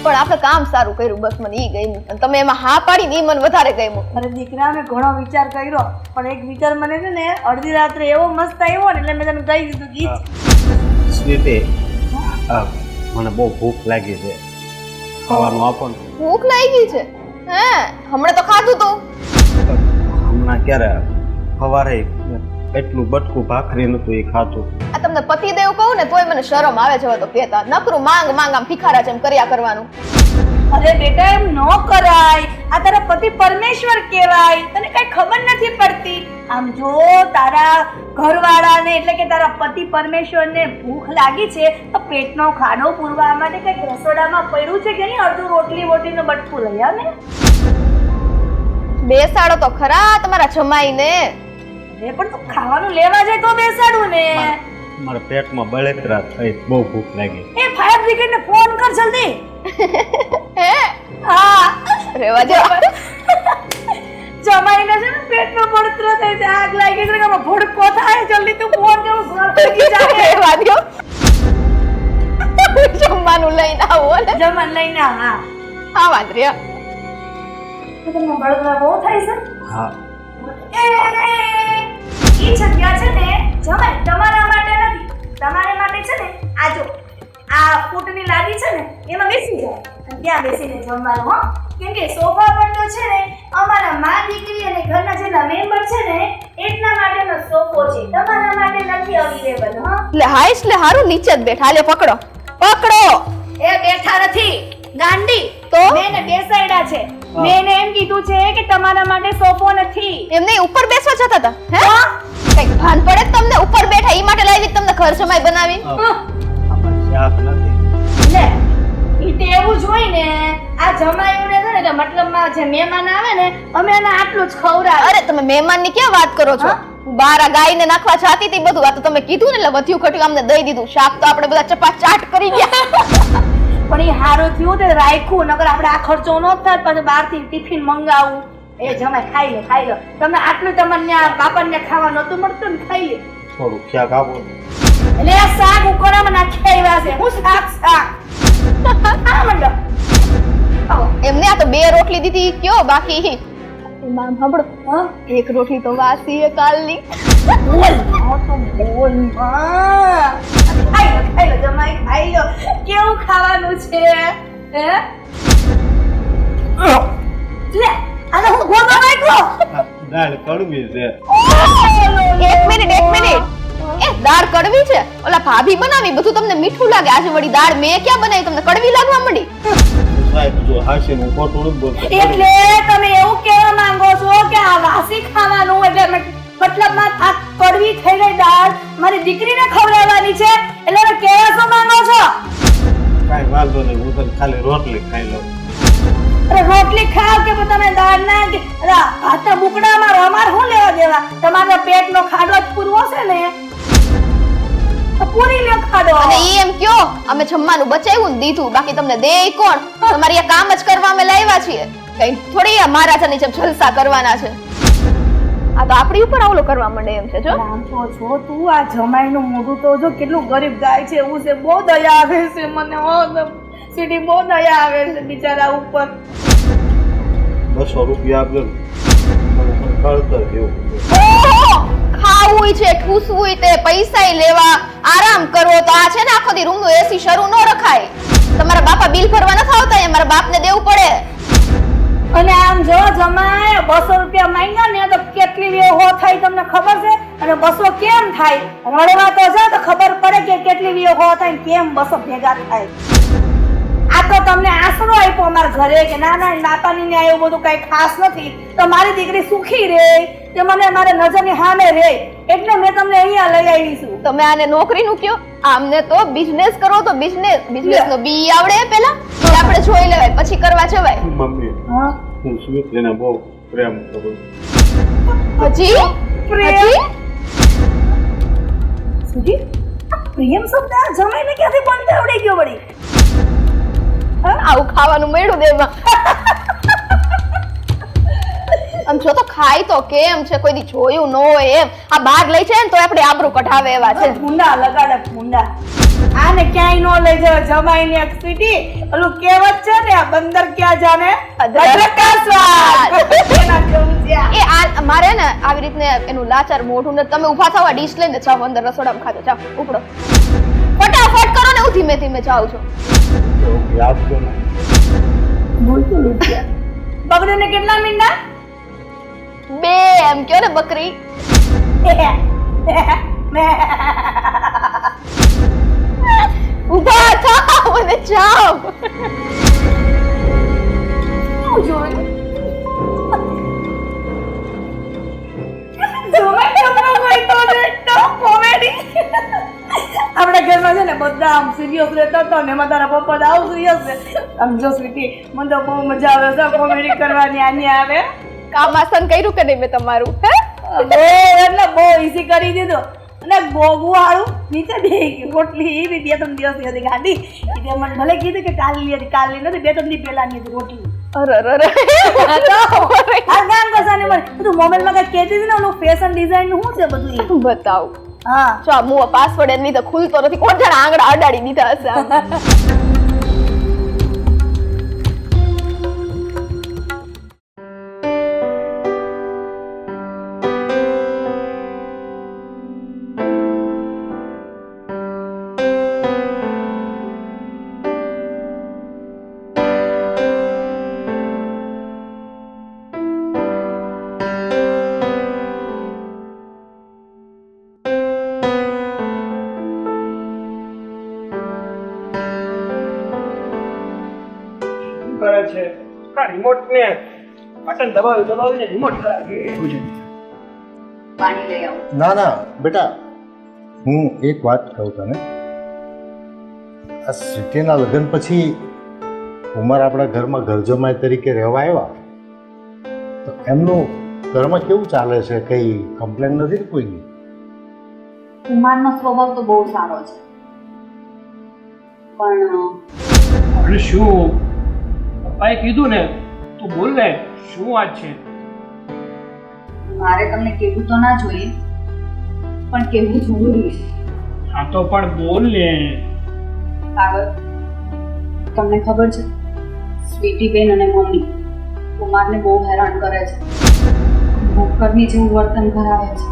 પણ આપણે કામ સારું કર્યું, બસ મને ઈ ગમ્યું. અને તમે એમાં હા પાડીને ઈ મને વધારે ગમ્યું. અરે દીકરા, મેં ઘણો વિચાર કર્યો, પણ એક વિચાર મને છે ને અડધી રાત્રે એવો મસ્ત આવ્યો ને એટલે મેં તને કહી દીધું ગીત. સ્વીટી, મને બહુ ભૂખ લાગી છે, ખાવાનું આપો ને. ભૂખ લાગી છે? હે, હમણાં તો ખાધું તું. હમણાં ક્યારે? સવારે એટલું બટકું ભાખરી નતું એ ખાતું. આ તમને પતિદેવ કહું ને તોય મને શરમ આવે છે હવે તો કહેતા. નકરું માંગ આમ ભિખારા જેમ કર્યા કરવાનું. અરે બેટા, એમ ન કરાય. આ તારા પતિ પરમેશ્વર કહેવાય, તને કઈ ખબર નથી પડતી. આમ જો તારા ઘરવાળાને એટલે કે તારા પતિ પરમેશ્વરને ભૂખ લાગી છે તો પેટનો ખાડો પૂરવા માટે કઈક રસોડામાં પડ્યું છે કે નહીં? અડધું રોટલી વોટીનું બટકું લઈ આવ ને. બેસાડો તો ખરા તમારા જમાઈને. અરે પણ તું ખાવાનું લેવા જાય તો બેસાડું ને. મારા પેટમાં બળતરા થઈ, બહુ ભૂખ લાગી. એ ફાયર બ્રિગેડને ફોન કર જલ્દી. હે, હા, રેવા દે. જમાઈને છે ને પેટનો બળતરો થાય છે, આગ લાગી છે કે ભડકો થાય, જલ્દી તું ફોન કર, ઘર પડી જાય. રેવા દો. જમવાનું લઈને આવો ને. જમન લઈને આવ. હા, હા વાત રે. તો તમને બળતરા બહુ થાય છે? હા. ઈ જગ્યા છે ને જમાઈ તમારા માટે નથી, તમારે માટે છે ને આ જો આ ફૂટની લાદી છે ને એમાં બેસી જાઓ અને ત્યાં બેસીને જમવાનું. હો, કેમ કે સોફા પર તો છે ને અમારા માં દીકરી અને ઘરના જેટલા મેમ્બર છે ને એટલા માટેનો સોફો છે, તમારા માટે નથી અવેલેબલ. હો, એટલે હાઈસ લે હારું નીચે જ બેઠા. લે પકડો પકડો. એ બેઠા નથી ગાંડી, તો મેં ને બેસાડ્યા છે. મેં એમ કીધું છે કે તમારા માટે સોફો નથી. એમને ઉપર બેસવા જતા હતા. હે, કઈક ભાન પડે જ તમને? ઉપર બેઠા ઈ માટે લાવી તમને ઘર જમાઈ બનાવી. શાક નથી. લે, ઈ તો એવું જ હોય ને. આ જમાઈઓને છે ને એટલે મતલબમાં જે મહેમાન આવે ને અમે એને આટલું જ ખવડાવે. અરે તમે મહેમાનની ક્યાં વાત કરો છો? બાર આ ગાયને નાખવા જાતી હતી બધું. આ તો તમે કીધું ને એટલે વધ્યું ઘટ્યું અમને દઈ દીધું. શાક તો આપણે બધા ચપાચાટ કરી ગયા. પણ ઈ હારું થયું તે રાખ્યું, નકર આપણે આ ખર્ચો ન થાય પછી બહારથી ટિફિન મંગાવું. એ જમાઈ ખાઈ લે. તમને આટલું તમને બાપાને ખાવા નતું મળતું ને, ખાઈ લે. થોડું શાક આપો. એટલે આ શાક ઉકળામાં નાખી આવ્યા છે. હું શાક આ મંડો. એમને આ તો 2 રોટલી દીધી કયો બાકી. મામ સાંભળો, એક રોટલી તો વાસી એ કાલની. બોલ ખાઈ લો જમાઈ, ખાઈ લો. કેવું ખાવાનું છે? હે, લે આને હું ગોળમાં નાખ્યો. દાળ કડવી છે. એક મિનિટ એ દાળ કડવી છે? ઓલા ભાભી બનાવી બધું તમને મીઠું લાગે, આજે વળી દાળ મેં ક્યાં બનાવી તમને કડવી લાગવા માંડી? સાહેબ જો હાશે હું ખોટું નથી બોલતો. એટલે તમે એવું કહેવા માંગો છો કે આ વાસી ખાવાનું એટલે મતલબમાં આ કડવી થઈ ગઈ દાળ મારી દીકરીને ખવડાવવાની છે એટલે તમે કહેવા શું માંગો છો? કાંઈ વાંધો નહીં, હું તને ખાલી રોટલી ખાઈ લઉં. અરે રોટલી ખાવ કે તમે દાળ ના કે હાથના બુકડામાં રમાર શું લેવા દેવા? તમારા પેટનો ખાડો જ પૂરવો છે ને તો પૂરી લે ખાડો. અને ઈ એમ કયો અમે જમવાનું બચાવ્યું ને દીધું, બાકી તમને દેય કોણ? તમારી આ કામ જ કરવા અમે લાવ્યા છીએ, કઈ થોડી આ મહારાજાની જેમ જલસા કરવાના છે. આ તો આપણી ઉપર આવલો કરવા માંડે એમ છે. જો આમ તો જો તું આ જમાઈનું મોઢું તો જો કેટલું ગરીબ ગાય છે એવું છે. બહુ દયા આવે છે મને, સીધી બહુ દયા આવે છે બિચારા ઉપર. 200 રૂપિયા આપજો ને, મને ખર્ચ જેવું. ઓહો! ખાવું છે, ઠૂસવું તે પૈસા લેવા, આરામ કરવો તો આ છે ને આખો દી રૂમનું એસી શરૂ ન રખાય. તમારા બાપા બિલ ભરવા નથી આવતા, એ મારા બાપને દેવું પડે. અને આમ જો જમાય 200 રૂપિયા માંગ્યા ને તો કેટલી વેહો થાય તમને ખબર છે? અને 200 કેમ થાય? રડવા તો જા તો ખબર પડે કે કેટલી વેહો થાય ને કેમ 200 ભેગા થાય. આ તો તમને આશરો આપ્યો અમારા ઘરે કે ના ના નાતાની ને એવું બધું કઈ ખાસ નથી તો મારી દીકરી સુખી રહે કે મને મારે નજરની સામે રહે એટલે મેં તમને અહીંયા લઈ આવી છું. તમે આને નોકરીનું કયો, આમને તો બિઝનેસ કરો તો બિઝનેસ નો બી આવડે પેલા તો આપણે જોઈ લેવાય પછી કરવા જવાય. મમ્મી હા હું સ્વીટીને બહુ પ્રેમ કરું. હજી પ્રેમ સુધી પ્રેમ શબ્દ આ જમાઈને ક્યાંથી પણ આવડી ગયો વળી? આવું ખાવાનું મળ્યું દેમાં. આમ જો તો ખાય તો કેમ છે, કોઈ દી જોયું ન હોય એમ. આ બહાર લઈ છે ને તો આપણે આબરૂ કઢાવે એવા છે. ભૂંડા લગાડે ભૂંડા. આને ક્યાંય નો લઈ જાય જમાઈને એક સીટી ઓલું કહેવત છે ને આ બંદર ક્યાં જાને અદરક કા સ્વાદ. એના જેવું છે આ. એ આ મારે ને આવી રીતને એનું લાચાર મોઢું ને તમે ઊભા થાવ ડીશ લઈને જાવ અંદર રસોડામાં ખાજો. જાવ ઉપડો ફટાફટ કરો ને, હું ધીમે ધીમે જાઉં છું. આપજો ને. બોલતું નથી. બગડેને કેટલા મીંડા? 2 એમ કયો ને બકરી. ઊભા થાવ અને જાવ. શું જોયું? જોવાય કેમનો કોઈ તો ને કોમેડી. આપણા ઘરમાં છે ને બધા આમ સિરિયસ રહેતા હતા ને એમાં તારા પપ્પા આવું સિરિયસ છે. આમ જો સ્વીટી મને તો બહુ મજા આવે છે કોમેડી કરવાની. આની આવે કામ આસન કર્યું કે નહીં મેં તમારું? એટલે બહુ ઈઝી કરી દીધું. અને ગોગું વાળું નીચે બેહી ગયું રોટલી એ બી 2-3 દિવસની હતી ગાડી. એટલે મને ભલે કીધું કે કાલની હતી, કાલની નથી 2-3 દી પહેલાની હતી રોટલી. આ ગામ કસાને મને બધું મોબાઈલમાં કઈ કહેતી હતી ને ઓલું ફેશન ડિઝાઇન નું શું છે બધું એ. બતાવું. હા જો આ મુઓ પાસવર્ડ એની તો ખુલતો નથી, કોણ જાણે આંગળા અડાડી દીધા હશે આમ. કરે છે આ રિમોટ ને બટન દબાવીને રિમોટ ખરાબ છે. પાણી લઈ આવો. ના ના બેટા, હું એક વાત કહું તને. આ સિટીના લગ્ન પછી ઉમર આપણા ઘરમાં ઘર જમાઈ તરીકે રહેવા આવ્યા તો એમનું ઘરમાં કેવું ચાલે છે? કઈ કમ્પ્લેન નથી ને કોઈની? કુમારનો સ્વભાવ તો બહુ સારો છે પણ અરે શું પપ્પાએ કીધું ને તું બોલ ને, શું વાત છે? મારે તમને કહેવું તો ના જોઈએ પણ કહેવું જરૂરી છે. હા તો પણ બોલ ને. સાગર, તમને ખબર છે સ્વીટી બેન અને મમ્મી કુમારને બહુ હેરાન કરે છે, નોકરની જેવું વર્તન કરાવે છે.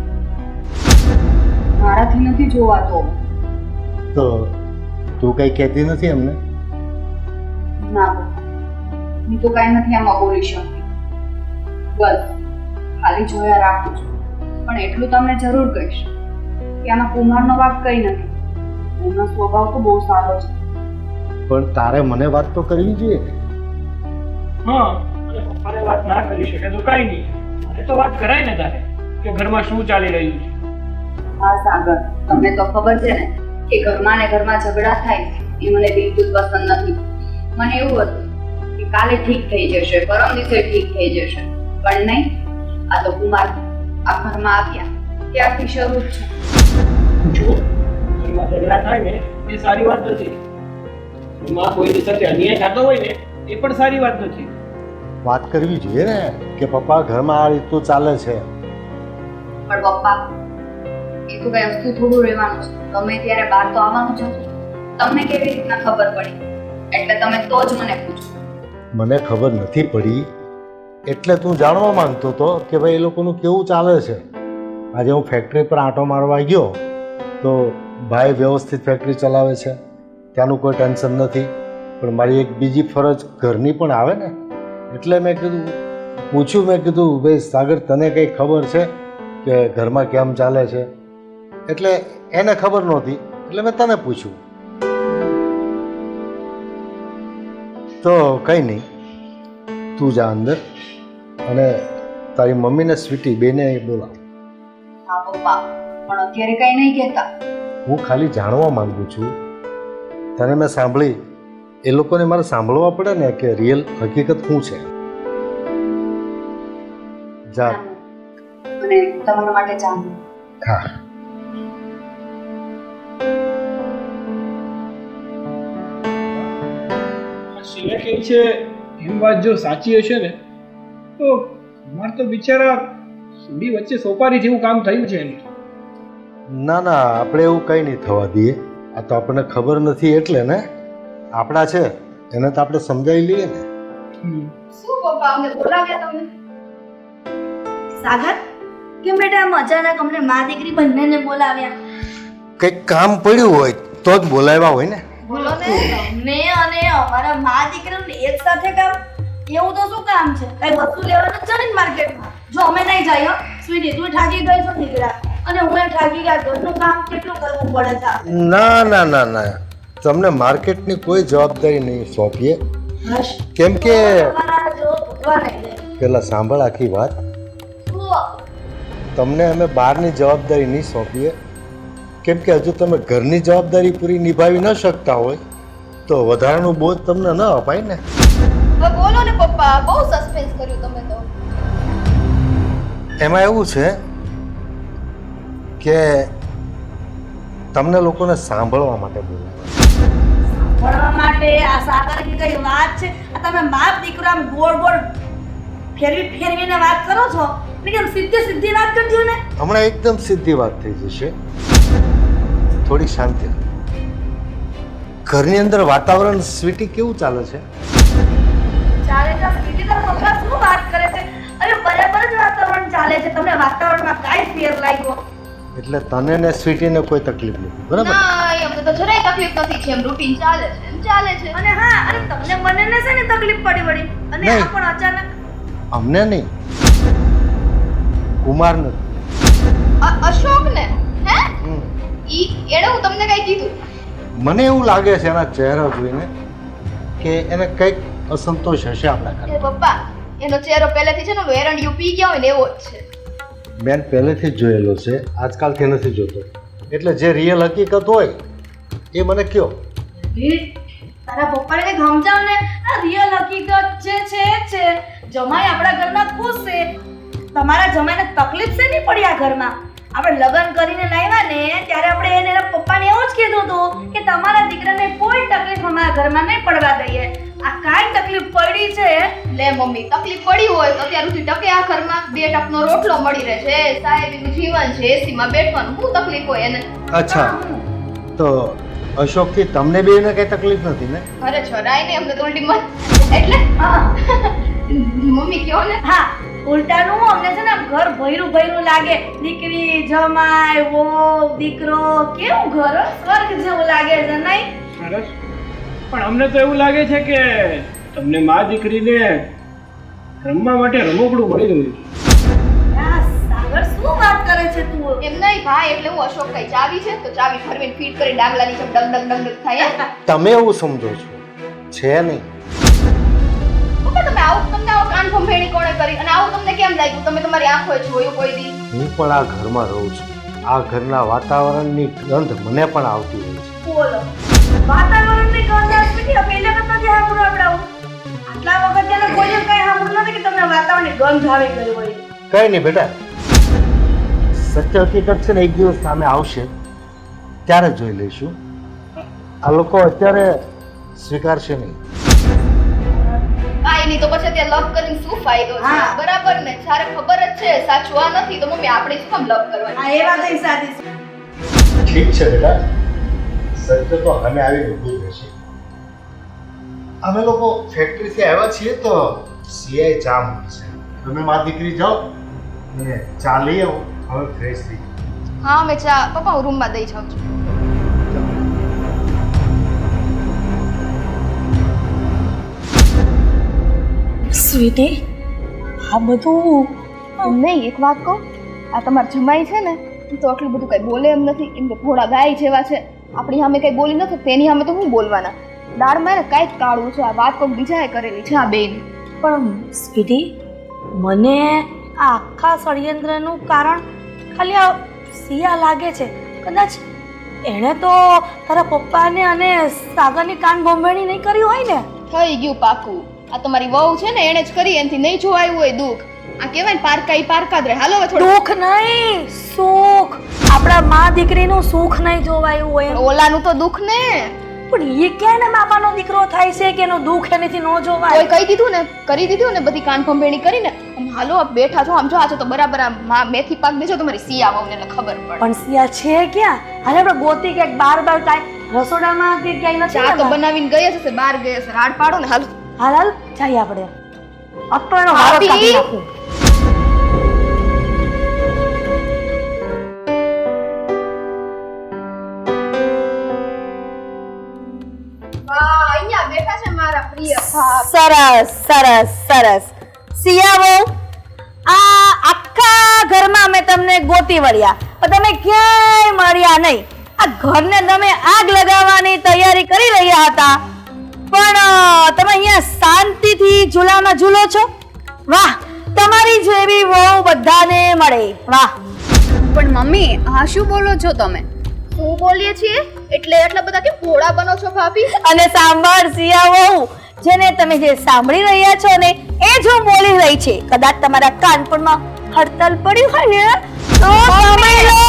મારાથી નથી જોવાતો. તો તું કઈ કહેતી નથી એમને? ના, હું તો કાંઈ નથી આમાં બોલી શકતી. બસ ખાલી જોયા રાખું છું. પણ એટલું તમને જરૂર કહીશ કે આમાં કુમારનો વાંક કંઈ નથી. એમનો સ્વભાવ તો બહુ સારો છે. પણ તારે મને વાત તો કરવી જોઈએ ને. હા, અને પપ્પાને વાત ના કરી શકે તો કાંઈ નહીં. મારે તો વાત કરાય ને તારે કે ઘરમાં શું ચાલી રહ્યું છે. હા સાગર, તમને તો ખબર છે ને કે ઘરમાં ને ઘરમાં ઝઘડા થાય એ મને બિલકુલ પસંદ નથી. મને એવું હતું કે કાલે ઠીક થઈ જશે, પરમ દિવસે ઠીક થઈ જશે, પણ નહીં. આ તો કુમાર આ ઘરમાં આવ્યા ત્યારથી શરૂ જ છે. જો ઘરમાં ઝઘડા થાય ને એ સારી વાત નથી. ઘરમાં કોઈની સાથે અન્યાય થતો હોય ને એ પણ સારી વાત નથી. વાત કરવી જોઈએ ને કે પપ્પા ઘરમાં આ રીતનું ચાલે છે. પણ પપ્પા, એ તો કઈ વસ્તુ થોડું રહેવાનું છે. ગમે ત્યારે બહાર તો આવવાનું જ હતું. તમને કેવી રીતના ખબર પડી? એટલે તમે તો જ મને પૂછો. મને ખબર નથી પડી એટલે તું જાણવા માંગતો હતો કે ભાઈ એ લોકોનું કેવું ચાલે છે. આજે હું ફેક્ટરી પર આંટો મારવા ગયો તો ભાઈ વ્યવસ્થિત ફેક્ટરી ચલાવે છે, ત્યાંનું કોઈ ટેન્શન નથી. પણ મારી એક બીજી ફરજ ઘરની પણ આવે ને, એટલે મેં કીધું પૂછ્યું. મેં કીધું ભાઈ સાગર, તને કંઈ ખબર છે કે ઘરમાં કેમ ચાલે છે? એટલે એને ખબર નહોતી એટલે મેં તને પૂછ્યું. તો કંઈ નહીં, તું જા અંદર અને તારી મમ્મીને સ્વીટી બેને બોલાવ. હા પપ્પા, પણ અત્યારે કઈ નહીં કહેતા. હું ખાલી જાણવા માંગુ છું. તને મેં સાંભળી, એ લોકોને મારે સાંભળવા પડે ને કે રિયલ હકીકત શું છે. જા. અને તમારા માટે ચા. હા. સિંહે કહે છે એમ વાત જો સાચી હશે ને તો અમાર તો બિચારા સુડી વચ્ચે સોપારી જેવું કામ થયું છે એનું. ના ના, આપણે એવું કંઈ નહીં થવા દઈએ. આ તો આપણને ખબર નથી એટલે ને. આપણા છે એને તો આપણે સમજાવી લઈએ ને. શું પપ્પા અમને બોલાવ્યા તમે? સાગર, કેમ બેટા આમ અચાનક અમને મા દીકરી બંનેને બોલાવ્યા? કંઈક કામ પડ્યું હોય તો જ બોલાવ્યા હોય ને. બોલો ને. તમને અને અમારા મા દીકરીને એક સાથે કામ, એવું તો શું કામ છે? કઈ વસ્તુ લેવાનું છે ને માર્કેટમાં? જો અમે નહીં જાય હો સ્વીટી, તું થાકી ગઈ છો દીકરા અને હું થાકી ગયા. ઘરનું કામ કેટલું કરવું પડે છે. ના ના ના ના, તમને માર્કેટની કોઈ જવાબદારી નહીં સોંપીએ. હશ. કેમ કે તમારા જો ભૂતવા નહીં દે. પેલા સાંભળ આખી વાત. શું? તમને અમે બહારની જવાબદારી નહીં સોંપીએ. કેમ કે હજુ તમે ઘરની જવાબદારી પૂરી નિભાવી ન શકતા હોય તો વધારાનું બોજ તમને ન અપાય ને. હવે બોલો ને પપ્પા, બહુ સસ્પેન્સ કર્યું તમે તો. એમાં એવું છે કે તમને લોકોને સાંભળવા માટે બોલાવ્યા. ભણવા માટે આ સાગરની કઈ વાત છે? આ તમે બાપ દીકરો આમ ગોળ ગોળ ફેરવીને વાત કરો છો ને, કેમ સીધી વાત કરજો ને. હમણાં એકદમ સીધી વાત થઈ જશે. થોડી શાંતિ. ઘરની અંદર વાતાવરણ સ્વીટી કેવું ચાલે છે? ચાલે છે સ્વીટી, તારા પપ્પા શું વાત કરે છે? અરે બરાબર જ વાતાવરણ ચાલે છે. તમને વાતાવરણમાં કાંઈ ફેર લાગ્યો? એટલે તને ને સ્વીટીને કોઈ તકલીફ નથી, બરાબર? ના, અમને તો જરાય તકલીફ નથી. જેમ રૂટીન ચાલે છે એમ ચાલે છે. અને હા, અને તમને બંનેને છે ને તકલીફ પડી વળી, અને આ નહીં. પણ અચાનક. અમને નહીં, કુમારને. અશોક ને હે હમ. એણે હું તમને કઈ કીધું? મને એવું લાગે છે એના ચહેરા જોઈને કે એને કંઈક અસંતોષ હશે આપણા ઘરે. એ પપ્પા, એનો ચહેરો પહેલેથી છે ને ઓલો એરંડિયું પી ગયા હોય ને એવો જ છે. બેન પહેલેથી જ જોયેલો છે, આજકાલથી નથી જોતો. એટલે જે રિયલ હકીકત હોય એ મને કયો. તારા પપ્પાને કંઈક સમજાવ ને. આ રિયલ હકીકત જે છે એ છે. જમાઈ આપણા ઘરમાં ખુશ છે. તમારા જમાઈને તકલીફ છે નહીં પડી આ ઘરમાં. આપણે લગ્ન કરીને લાવ્યા ને ત્યારે આપણે એને એના પપ્પાને એવું જ કીધું હતું કે તમારા દીકરાને કોઈ તકલીફ અમારા ઘરમાં નહીં પડવા દઈએ. આ કાંઈ તકલીફ પડી છે? લે મમ્મી, તકલીફ પડી હોય તો અત્યાર સુધી ટકે આ ઘરમાં 2 ટકનો રોટલો મળી રહે છે, સાહેબનું જીવન છે, એસીમાં બેઠવાનું શું તકલીફ હોય એને? અચ્છા, તો અશોકથી તમને બેને કઈ તકલીફ નથી ને? અરે જરાય નહીં, અમને તો ઉલટી મત. એટલે હા મમ્મી કયો ને. હા, ઉલટાનું અમને છે ને આમ ઘર ભર્યું ભર્યું લાગે. દીકરી, જમાઈ, વહુ, દીકરો, કેવું ઘર હો? સ્વર્ગ જેવું લાગે છે નહીં? સરસ. પણ અમને તો એવું લાગે છે કે તમને મા દીકરીને રમવા માટે રમકડું મળી રહ્યું છે. છે તું? એમ નહીં ભાઈ, એટલે હું અશોક કઈ ચાવી છે તો ચાવી ફરવીને ફીટ કરી ડાંગલાની જેમ ડગ ડગ ડગ ડગ થાય એમ? તમે એવું સમજો છો છે નહીં. પપ્પા તમે આવું, તમને આવો કાન ભંભેણી કોણે કરી અને આવું તમને કેમ લાગ્યું? તમે તમારી આંખોએ જોયું કોઈ દી? હું પણ આ ઘરમાં રહું છું. આ ઘરના વાતાવરણની ગંધ મને પણ આવતી હોય છે. બોલો વાતાવરણની ગંધ આવે છે કે પહેલા તો નથી સાંભળ્યું આપણે આવું. આટલા વખત તેને કોઈ કઈ સાંભળ્યું નથી કે તમને વાતાવરણની ગંધ આવી ગઈ હોય. કઈ નહીં બેટા, સત્ય હકીકત છે ને એક દિવસ સામે આવશે ત્યારે જોઈ લઈશું. આ લોકો અત્યારે સ્વીકારશે નહીં. કાંઈ નહીં તો પછી ત્યાં લવ કરીને શું ફાયદો છે? હા. બરાબર ને, જ્યારે ખબર જ છે સાચું આ નથી તો મમ્મી આપણે શું કામ લવ કરવાની? હા, એ વાત ય સાચી છે. ઠીક છે બેટા, સત્ય તો અમે આવી ઊભું રહેશે. અમે લોકો ફેક્ટરીથી આવ્યા છીએ તો સીઆઈ ચા મૂકી છે. તમે મારી દીકરી જાઓ ને ચા લઈ આવો. હવે ફ્રેશ થઈ જાઓ. હા મેં ચા પપ્પા હું રૂમમાં દઈ જાઉં છું. સ્વીટી, આ બધું નહીં એક વાત કહું, આ તમારા જમાઈ છે ને એ તો આટલું બધું કઈ બોલે એમ નથી. એમ તો ઘોડા ગાય જેવા છે. આપણી સામે કઈ બોલી નથી, તેની સામે તો હું બોલવાના. દાળમાં ને કાંઈક કાળું છે. આ વાત કોઈ બીજાએ કરેલી છે આ બેન. પણ સ્વીટી, મને આ આખા ષડયંત્રનું કારણ ખાલી આ સિયા લાગે છે. કદાચ એણે તો તારા પપ્પાને અને સાગરની કાન ભંભેણી નહીં કરી હોય ને? થઈ ગયું પાકું. આ તમારી વહુ છે ને એણે જ કરી, એનાથી નહીં જોવાયું હોય દુઃખ. આ કહેવાય ને પારકા ઈ પારકા જ રહે. હાલો હવે થોડું. દુઃખ નહીં, સુખ. આપણા માં દીકરીનું સુખ નહીં જોવાયું હોય એમ. ઓલાનું તો દુઃખ ને પણ એ ક્યાં ને બાપાનો દીકરો થાય છે કે એનું દુઃખ એનાથી ન જોવાય? કોઈ કહી દીધું ને, કરી દીધું ને બધી કાન ભંભેણી કરીને. આમ હાલો આપ બેઠા છો, આમ જો આ છો તો બરાબર આમ મેથી પાક દેજો તમારી સિયા વહુને એટલે ખબર પડે. પણ સિયા છે ક્યાં? હાલે આપણે ગોતી ક્યાંક બાર બાર કાંઈ રસોડામાં કે ક્યાંય નથી ચા તો ને? બનાવીને ગઈ હશે, બહાર ગઈ હશે. રાડ પાડો ને હાલો. હાલ હાલ જઈએ આપણે. આ તો એનો હારો ભાભી! કાઢી નાખું. વાહ, અહીંયા બેઠા છે મારા પ્રિય ભાભી. સરસ સરસ સરસ. સિયા વહુ, આ આખા ઘરમાં મેં તમને ગોતી વળ્યા પણ તમે ક્યાંય મળ્યા નહીં. આ ઘરને તમે આગ લગાવવાની તૈયારી કરી રહ્યા હતા પણ તમે અહીંયા શાંતિથી ઝૂલામાં ઝૂલો છો. વાહ, તમારી જેવી વહુ બધાને મળે. વાહ. પણ મમ્મી આ શું બોલો છો તમે? શું બોલીએ છીએ એટલે એટલા બધા કેમ ભોળા બનો છો ભાભી? અને સાંભળ સિયા વહુ, જેને તમે જે સાંભળી રહ્યા છો ને એ જ હું બોલી રહી છે. કદાચ તમારા કાનપણમાં હડતાલ પડી હોય ને તો સાંભળી લો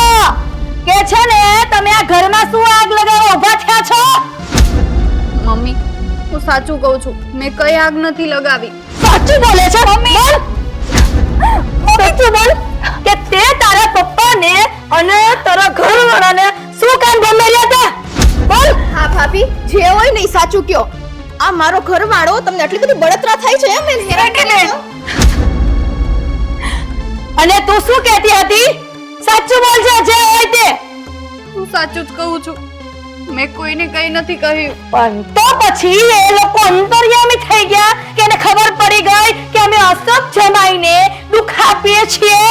કે છે ને તમે આ ઘરમાં શું આગ લગાવવા ઊભા થયા છો? મમ્મી હું સાચું કહું છું, મેં કઈ આગ નથી લગાવી. સાચું બોલે છે મમ્મી? મમ્મી તું બોલ કે તે તારા પપ્પાને અને તારા ઘરવાળાને શું કામ ગમેલ્યા હતા? બોલ. હા ભાભી, જે હોય ને ઈ સાચું કયો. આ મારો ઘરવાળો તમને આટલી બધી બળતરા થાય છે એમ એને હેરાન કરે છે? અને તું શું કહેતી હતી? સાચું બોલજે, જે હોય તે. હું સાચું જ કહું છું, મેં કોઈને કઈ નથી કહ્યું. પણ તો પછી એ લોકો અંતર્યામી થઈ ગયા કે એને ખબર પડી ગઈ કે અમે અશોક જમાઈને દુઃખ આપીએ છીએ.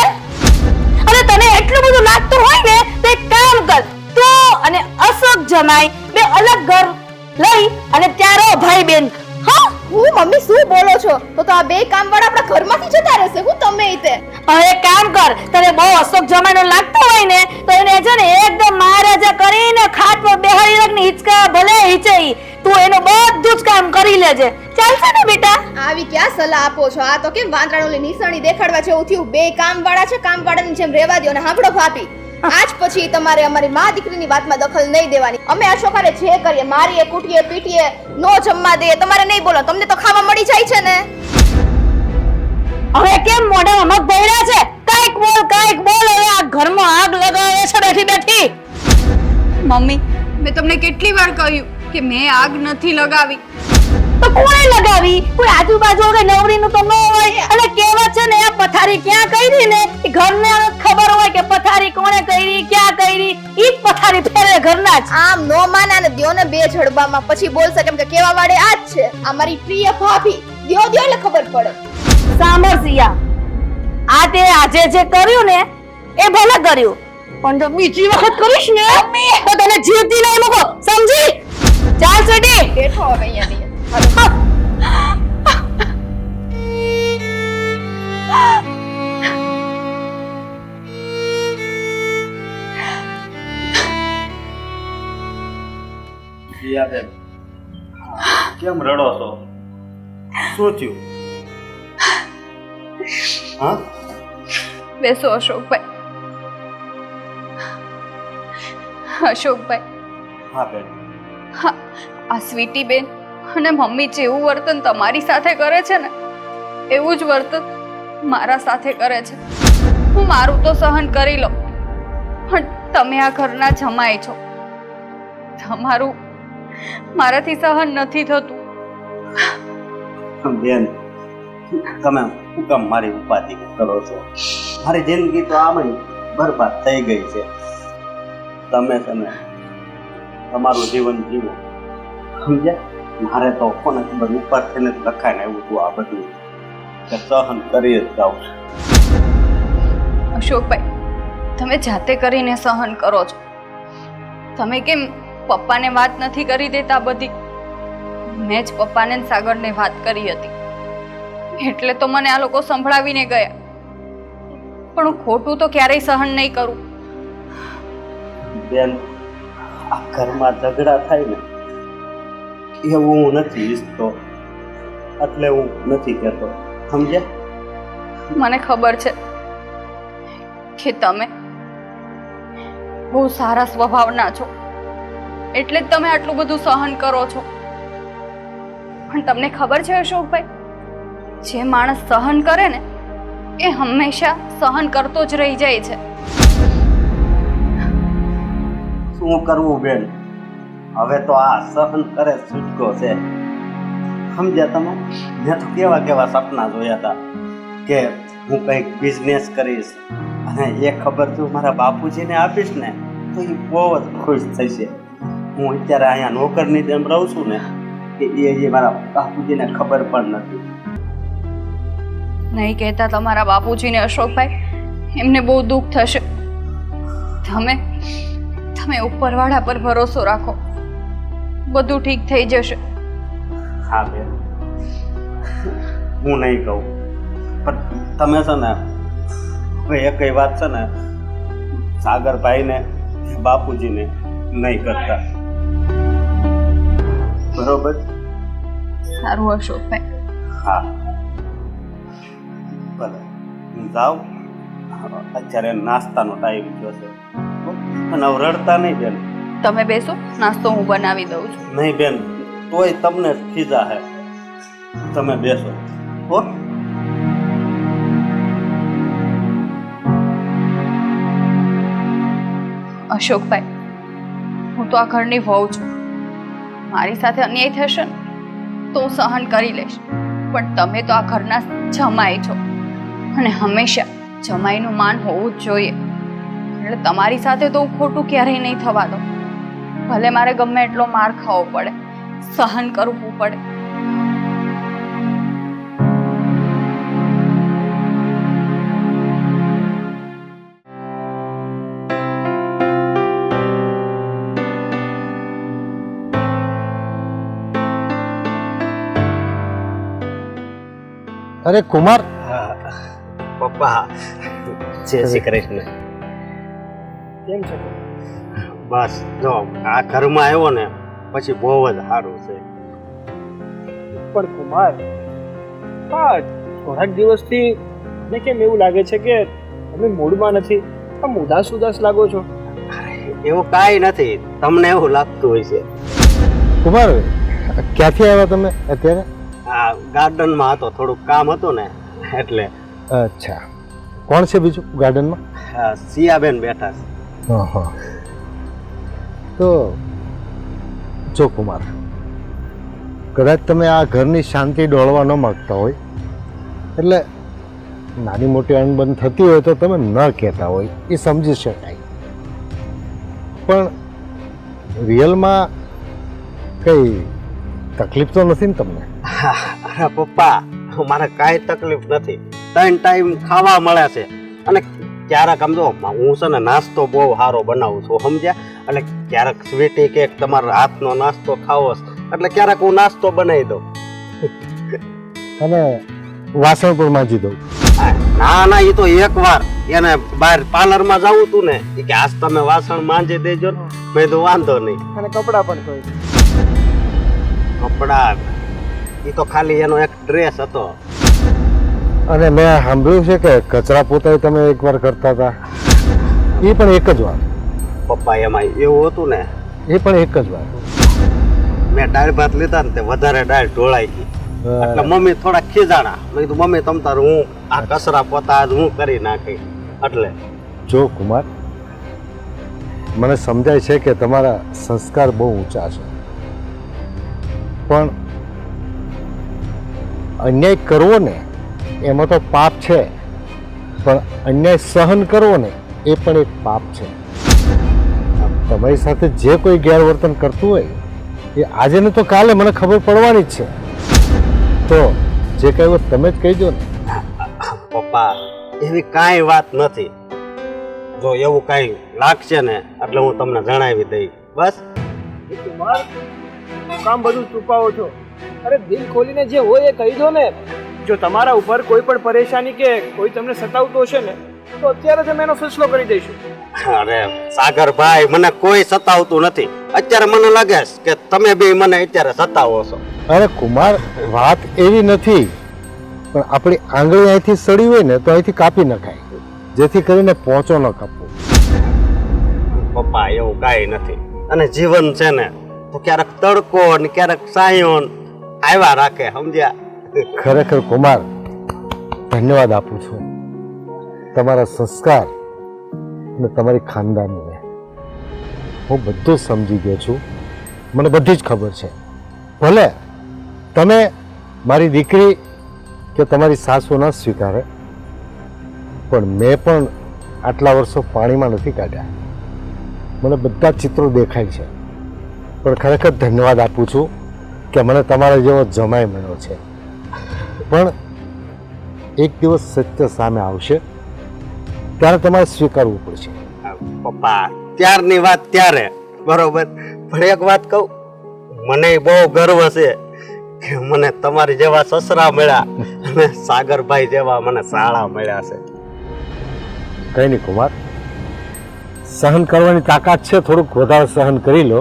અને તને એટલું બધું લાગતું હોય ને તો એક કામ કર, તું અને અશોક જમાઈ બે અલગ ઘર લઈ અને ત્યાં રહો ભાઈ બેન. હા, હું મમ્મી શું બોલો છો? તો આ બે કામવાળા આપણા ઘરમાંથી જતા રહેશે. હું તમે ઈ તે હવે કામ કર, તને બહુ અશોક જમાઈનો લાગતો હોય ને તો એને છે ને એકદમ મહારાજા કરીને ખાટ પર બેહાડી રાખને હિંચકા ભલે હિંચે. તું એનું બધું જ કામ કરી લેજે. ચાલશે ને બેટા? આવી ક્યાં સલાહ આપો છો? આ તો કેમ વાંદરાણોની નિશાની દેખાડવા જેવું થયું. બે કામવાળા છે, કામવાળાની જેમ રહેવા દો. અને સાંભળો ભાભી, આજ પછી તમારે અમારી મા દીકરીની વાતમાં દખલ નહીં દેવાની. અમે અશોકાને જે કરીએ, મારીએ, કૂટીએ, પીટીએ, નો જમવા દઈએ, તમારે નહીં બોલો. તમને તો ખાવા મળી જાય છે ને. હવે કેમ મોઢામાં મગ ભર્યા છે? કાઈક બોલ. હવે આ ઘરમાં આગ લગાવે છે બેઠી બેઠી. મમ્મી મેં તમને કેટલી વાર કહ્યું કે મેં આગ નથી લગાવી. તો કોણે લગાવી? કોઈ આજુબાજુ કે નવરીનું તો ન હોય. અને કહેવત છે ને, આ પથારી ક્યાં કરી ને એ ઘરને ખબર હોય કે પથારી કોણે કરી, ક્યાં કરી. ઈ જ પથારી ફેરે ઘરના જ. આમ નો માના ને દ્યો ને બે જડબામાં, પછી બોલશે કેમ કે કેવા વાળે આ જ છે. આ મારી પ્રિય ભાભી, દ્યો એટલે ખબર પડે. સાંભળ સિયા, આ તે આજે જે કર્યું ને એ ભલે કર્યું, પણ જો બીજી વખત કરીશ ને તો તને જીવતી નહીં મૂકો, સમજી? ચાલ સ્વીટી. બેઠો હવે અહીંયાથી. બેન કેમ રડો છો? શું થયું? હા બેસો અશોકભાઈ. અશોકભાઈ, હા બેન. હા, આ સ્વીટી બેન અને મમ્મી જેવું વર્તન તમારી સાથે કરે છે ને એવું જ વર્તન મારા સાથે કરે છે. હું મારું તો સહન કરી લઉં, પણ તમે આ ઘરના જમાઈ છો, તમારું મારાથી સહન નથી થતું. બેન તમે શું કામ મારી ઉપાધિ કરો છો? મારી જિંદગી તો આમ બરબાદ થઈ ગઈ છે. તમે છે ને તમારું જીવન જીવો, સમજ્યા? મારે તો કોને ખબર ઉપરથી ને લખાઈને આવ્યું હતું આ બધું, કે સહન કરી જ જાઉં છું. અશોકભાઈ, તમે જાતે કરીને સહન કરો છો. તમે કેમ પપ્પાને વાત નથી કરી દેતા બધી? મેં જ પપ્પાને ને સાગરને વાત કરી હતી, એટલે તો મને આ લોકો સંભળાવીને ગયા. પણ હું ખોટું તો ક્યારેય સહન નહીં કરું. બેન આ ઘરમાં ઝઘડા થાય ને એવું હું નથી ઈચ્છતો, એટલે હું નથી કહેતો, સમજ્યા? મને ખબર છે કે તમે બહુ સારા સ્વભાવના છો, એટલે જ તમે આટલું બધું સહન કરો છો. પણ તમને ખબર છે અશોકભાઈ, જે માણસ સહન કરે ને એ હંમેશા સહન કરતો જ રહી જાય છે. શું કરવું બેન? હવે તો આ સહન કરે છૂટકો છે, સમજ્યા તમે? મેં તો કેવા કેવા સપના જોયા હતા કે હું કંઈક બિઝનેસ કરીશ અને એ ખબર જો મારા બાપુજીને આપીશ ને તો એ બહુ જ ખુશ થશે. હું અત્યારે અહીંયા નોકરની જેમ રહું છું ને કે એ મારા બાપુજીને ખબર પણ નથી. નહીં કહેતા તમારા બાપુજીને અશોકભાઈ, એમને બહુ દુઃખ થશે. તમે ઉપરવાળા પર ભરોસો રાખો, બધું ઠીક થઈ જશે. હા બેન, હું નહીં કહું, પણ તમે છે ને હવે એકઈ વાત છે ને સાગરભાઈને બાપુજીને નહીં કરતા, બરોબર? સારું અશોકભાઈ. હા ભલે, હું જાઉં. અત્યારે નાસ્તાનો ટાઈમ થયો છે, અને હવે રડતા નહીં બેન. તમે બેસો, નાસ્તો હું બનાવી દઉં છું. નહીં બેન, તોય તમને ખીજા હે. તમે બેસો હો. અશોકભાઈ, હું તો આ ઘરની વહુ છું. મારી સાથે અન્યાય થશે ને તો હું સહન કરી લઈશ, પણ તમે તો આ ઘરના જમાઈ છો અને હંમેશા જમાઈનું માન હોવું જ જોઈએ. એટલે તમારી સાથે તો હું ખોટું ક્યારેય નહીં થવા દઉં. ભલે મારે ગમે એટલો માર ખાવો પડે, સહન કરવું પડે. અરે કુમાર, પપ્પા જય શ્રી કૃષ્ણ. કેમ છે? બસ જો આ ઘરમાં આવ્યો ને પછી બહુ જ સારું છે. પણ કુમાર, હા થોડાક દિવસથી મને કેમ એવું લાગે છે કે તમે મૂડમાં નથી, આમ ઉદાસ ઉદાસ લાગો છો. એવું કાંઈ નથી, તમને એવું લાગતું હોય છે. કુમાર ક્યાંથી આવ્યા તમે અત્યારે? આ ગાર્ડનમાં હતો, થોડુંક કામ હતું ને એટલે. અચ્છા, કોણ છે બીજું ગાર્ડનમાં? સિયાબેન બેઠા છે. હા, તો જો કુમાર, કદાચ તમે આ ઘરની શાંતિ ડોળવા ન માગતા હોય, એટલે નાની મોટી અણબન થતી હોય તો તમે ન કહેતા હોય, એ સમજી શકાય. પણ રિયલમાં કઈ તકલીફ તો નથી ને તમને? અરે પપ્પા, મારે કાંઈ તકલીફ નથી. 3 ટાઈમ ખાવા મળે છે અને ક્યારેક આમ જો હું છે ને નાસ્તો બહુ સારો બનાવું છું સમજ્યા, એટલે ક્યારેક સ્વીટી કેક તમારા હાથનો નાસ્તો ખાવો છે એટલે ક્યારેક હું નાસ્તો બનાવી દઉં. અને વાસણ પણ માંજી દઉં. ના ના, એ તો એકવાર એને બહાર પાર્લરમાં જવું તું ને, એ કે આજ તમે વાસણ માંજી દેજો ને. મેં તો વાંધો નહીં. અને કપડાં પણ ધોઈ. કપડા એ તો ખાલી એનો એક ડ્રેસ હતો. અને મેં સાંભળ્યું છે કે કચરા પોતા તમે એકવાર કરતા હતા, એ પણ એક જ વાર. પપ્પા એમાં એવું હતું ને, એ પણ એક જ વાર. મેં દાળ ભાત લીધા ને તે વધારે દાળ ઢોળાઈ ગઈ એટલે મમ્મી થોડા ખીજાણા. મેં કીધું મમ્મી તમ તાર હું આ કચરા પોતા આજ હું કરી નાખી. એટલે જો કુમાર, મને સમજાય છે કે તમારા સંસ્કાર બહુ ઊંચા છે, પણ અન્યાય કરવો ને એમાં તો પાપ છે, પણ અન્યાય સહન કરવો ને એ પણ એક પાપ છે. તમારી સાથે જે કોઈ ગેરવર્તન કરતું હોય એ આજે ને તો કાલે મને ખબર પડવાની જ છે. તો જે કઈ વાત તમે જ કહી દો ને. પપ્પા એવી કાંઈ વાત નથી. જો એવું કાંઈ લાગશે ને એટલે હું તમને જણાવી દઈ. બસ કુમાર, કામ બધું છુપાવો છો. અરે દિલ ખોલીને જે હોય એ કહી દો ને. જો તમારા ઉપર કોઈ પણ પરેશાની કે કોઈ તમને સતાવતો હશે ને તો અત્યારે જ અમે એનો ફેસલો કરી દઈશું. અરે સાગરભાઈ, મને કોઈ સતાવતું નથી. અત્યારે મને લાગે છે કે તમે બે મને અત્યારે સતાવો છો. અરે કુમાર, વાત એવી નથી, પણ આપણી આંગળી અહીંથી સડી હોય ને તો અહીંથી કાપી નખાય, જેથી કરીને પહોંચો ન કાપવો. પપ્પા એવું કાંઈ નથી. અને જીવન છે ને તો ક્યારેક તડકો ને ક્યારેક સાયો આવ્યા રાખે, સમજ્યા? ખરેખર કુમાર, ધન્યવાદ આપું છું તમારા સંસ્કાર અને તમારી ખાનદાનીને. હું બધું સમજી ગયો છું, મને બધી જ ખબર છે. ભલે તમે મારી દીકરી કે તમારી સાસુ ન સ્વીકારે, પણ મેં પણ આટલા વર્ષો પાણીમાં નથી કાઢ્યા. મને બધા ચિત્રો દેખાય છે, પણ ખરેખર ધન્યવાદ આપું છું કે મને તમારા જેવો જમાઈ મળ્યો છે. પણ એક દિવસ સત્ય સામે આવશે ત્યારે તમારે સ્વીકારવું પડશે. પપ્પા ત્યારની વાત ત્યારે બરોબર, પણ એક વાત કહું, મને બહુ ગર્વ છે કે મને તમારી જેવા સસરા મળ્યા અને સાગરભાઈ જેવા મને સાળા મળ્યા છે. કઈ નહીં કુમાર, સહન કરવાની તાકાત છે, થોડુંક વધારે સહન કરી લો.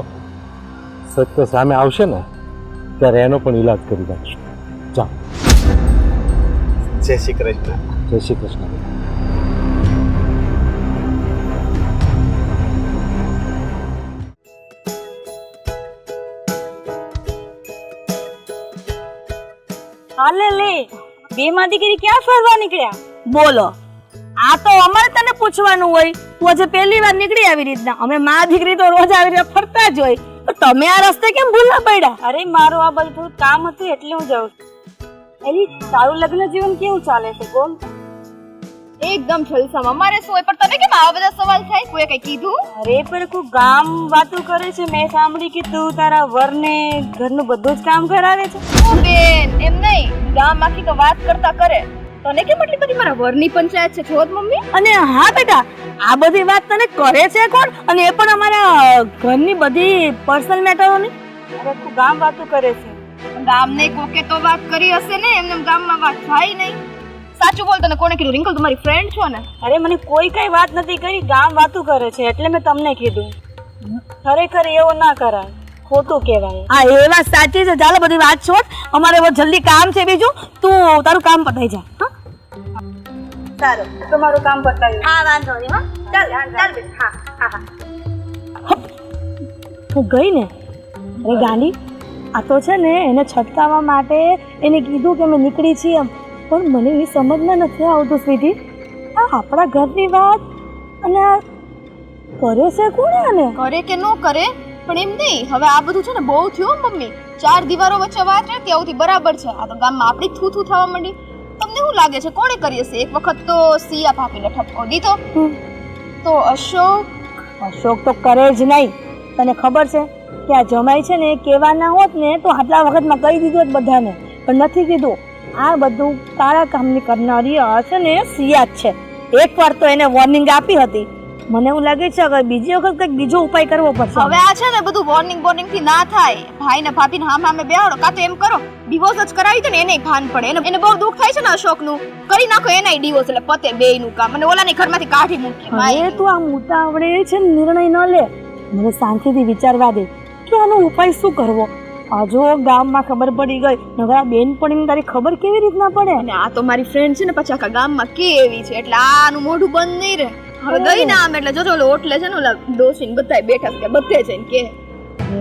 સત્ય સામે આવશે ને ત્યારે એનો પણ ઈલાજ કરી નાખશું. જાઓ. જય શ્રી કૃષ્ણ. જય શ્રી કૃષ્ણ. હાલે લે, બે માં દીકરી ક્યાં ફરવા નીકળ્યા? બોલો, આ તો અમારે તને પૂછવાનું હોય. તું આજે પહેલી વાર નીકળી આવી રીતના. અમે માં દીકરી તો રોજ આવી રીતે ફરતા જ હોય, તો તમે આ રસ્તે કેમ ભૂલા પડ્યા? અરે મારું આ બધું કામ હતું એટલે હું જાઉં છું. એલી તારું લગ્ન જીવન કેવું ચાલે છે બોલ? એકદમ જલસામાં. મારે શું હોય, પણ તને કેમ આવા બધા સવાલ થાય? કોઈ કઈ કીધું? અરે પણ કોઈ ગામ વાતું કરે છે, મેં સાંભળી કે તું તારા વરને ઘરનું બધું જ કામ કરાવે છે. ઓ બેન, એમ નહીં, ગામ આખી તો વાત કરતા કરે. તને કેમ એટલી બધી મારા વરની પંચાયત છે? જોત મમ્મી. અને હા બેટા, આ બધી વાત તને કરે છે કોણ? અને એ પણ અમારા ઘરની બધી પર્સનલ મેટરોની. અરે તું ગામ વાતું કરે છે. ગામને કોકે તો વાત કરી હશે ને, એમને ગામમાં વાત થાય નહીં. સાચું બોલ, તને કોણે કીધું? રિંકલ તમારી ફ્રેન્ડ છો ને? અરે મને કોઈ કઈ વાત નથી કરી, ગામ વાતું કરે છે એટલે મેં તમને કીધું. ખરેખર એવું ના કરાય, ખોટું કહેવાય. હા એ વાત સાચી છે. ચાલો બધી વાત છોડ, અમારે હવે જલ્દી કામ છે બીજું. તું તારું કામ પતાઈ જા. સારું, તમારું કામ પતાવી. હા વાંધો નહીં. હા ચાલ ચાલ બેન. હા હા હા. હું ગઈ ને, અરે ગાંડી, આ તો છે ને એને છટકાવવા માટે એને કીધું કે અમે નીકળી છીએ, પણ મને એ સમજમાં નથી આવતું સ્વીટી. આ આપણા ઘરની વાત અને આ કરે છે કોણે? આને કરે કે ન કરે, પણ એમ નહીં. હવે આ બધું છે ને બહુ થયું મમ્મી. 4 દિવારો વચ્ચે વાત રહેતી આવતી બરાબર છે. આ તો ગામમાં આપણી થૂ થૂ થવા માંડી. તમને શું લાગે છે કોણે કરી હશે? એક વખત તો સિયા ભાભીને ઠપકો દીધો, તો અશોક તો કરે જ નહીં. તને ખબર છે કે આ જમાઈ છે ને કેવા ના હોત ને તો આટલા વખતમાં કહી દીધું જ બધાને, પણ નથી કીધું. આ બધું તારા કામની કરનારી આ છે ને સિયા જ છે. એકવાર તો એને વોર્નિંગ આપી હતી. મને એવું લાગે છે કે બીજી વખત કંઈક બીજો ઉપાય કરવો પડશે. હવે આ છે ને બધું વોર્નિંગ થી ના થાય. ભાઈ ને ભાભી ને હામે બેહાડો, કાં તો એમ કરો ડિવોર્સ જ કરાવી દો ને, એને ભાન પડે. એને બહુ દુઃખ થાય છે ને અશોકનું, કરી નાખો એનાય ડિવોર્સ, એટલે પતે બેયનું કામ. અને ઓલાને ઘરમાંથી કાઢી મૂકી. હવે તું આ ઉતાવળે છે ને નિર્ણય ન લે, મને શાંતિથી વિચારવા દે કે આનો ઉપાય શું કરવો. આ જો ગામમાં ખબર પડી ગઈ, નગર આ બેનપણીને તારી ખબર કેવી રીતના પડે? અને આ તો મારી ફ્રેન્ડ છે ને, પછી આખા ગામમાં કે એવી છે, એટલે આનું મોઢું બંધ નહીં રહે. હવે ગઈ ના આમ એટલે જોજો ઓલો ઓટલે છે ને ઓલા દોશીને બધાય બેઠા છે, બધે જઈને કે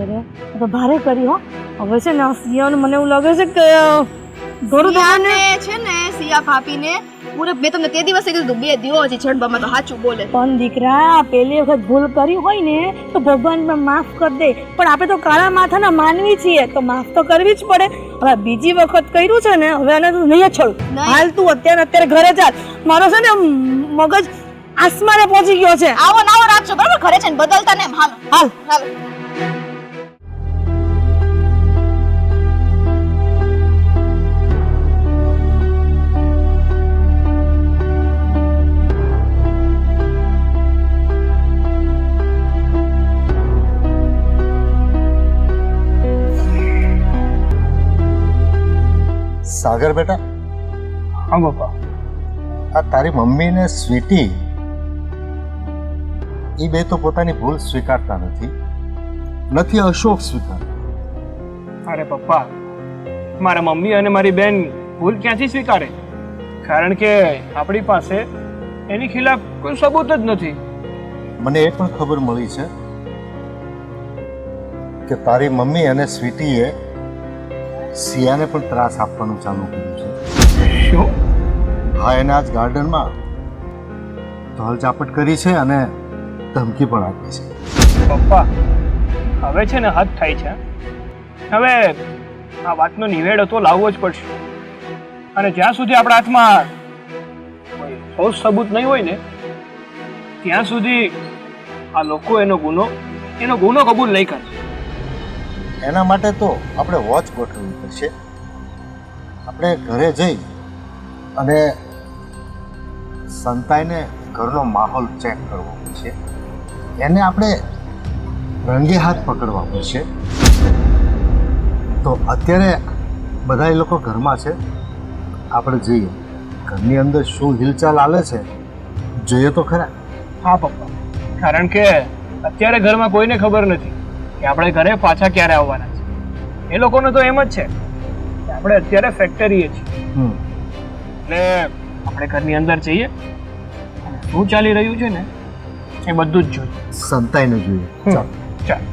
અરે આ તો ભારે કરી હો. હવે છે ને આ સિયાને મને એવું લાગે છે કે ઘરું સિયાને છે ને સિયા ભાભીને પૂરે મેં તમને તે દિવસે કીધું બે દિયો હજી છડબામાં તો સાચું બોલે. પણ દીકરા પહેલી વખત ભૂલ કરી હોય ને તો ભગવાન પણ માફ કરી દે. પણ આપણે તો કાળા માથાના માનવી છીએ તો માફ તો કરવી જ પડે. હવે બીજી વખત કર્યું છે ને, હવે આને તો નહીં છોડું. હાલ તું અત્યારે ઘરે ચાલ. મારો છે ને મગજ આસમાને પહોંચી ગયો છે. આવો નાવો રાખજો બરાબર, ઘરે છે ને બદલતા ને એમ. હાલો હાલ હાલો. સાગર બેટા, હા પપ્પા. આ તારી મમ્મી ને સ્વીટી એ બે તો પોતાની ભૂલ સ્વીકારતા નથી અશોક સ્વીકારતા. અરે પપ્પા, મારા મમ્મી અને મારી બેન ભૂલ ક્યાંથી સ્વીકારે? કારણ કે આપણી પાસે એની ખિલાફ કોઈ સબૂત જ નથી. મને એ પણ ખબર મળી છે કે તારી મમ્મી અને સ્વીટીએ સિયાને પણ ત્રાસ આપવાનું ચાલુ કર્યું છે. શું? હા, એને આજ ગાર્ડનમાં ધોલ ચાપટ કરી છે અને ધમકી પણ આપી છે. પપ્પા, હવે છે ને હદ થાય છે. હવે આ વાતનો નિવેડો તો લાવવો જ પડશે. અને જ્યાં સુધી આપણા હાથમાં કોઈ ઠોસ સબૂત નહીં હોય ને ત્યાં સુધી આ લોકો એનો ગુનો કબૂલ નહીં કરે. એના માટે તો આપણે વોચ ગોઠવવી પડશે. આપણે ઘરે જઈ અને સંતાઈને ઘરનો માહોલ ચેક કરવો પડશે. એને આપણે રંગે હાથ પકડવા પડશે. તો અત્યારે બધા લોકો ઘરમાં છે, આપણે જઈએ ઘરની અંદર શું હિલચાલ હાલે છે જોઈએ તો ખરા. હા પપ્પા, કારણ કે અત્યારે ઘરમાં કોઈને ખબર નથી કે આપણે ઘરે પાછા ક્યારે આવવાના છે. એ લોકોને તો એમ જ છે કે આપણે અત્યારે ફેક્ટરીએ છીએ. એટલે આપણે ઘરની અંદર જઈએ અને શું ચાલી રહ્યું છે ને એ બધું જ જોઈએ. સંતાઈને જોઈએ. ચાલો ચાલ.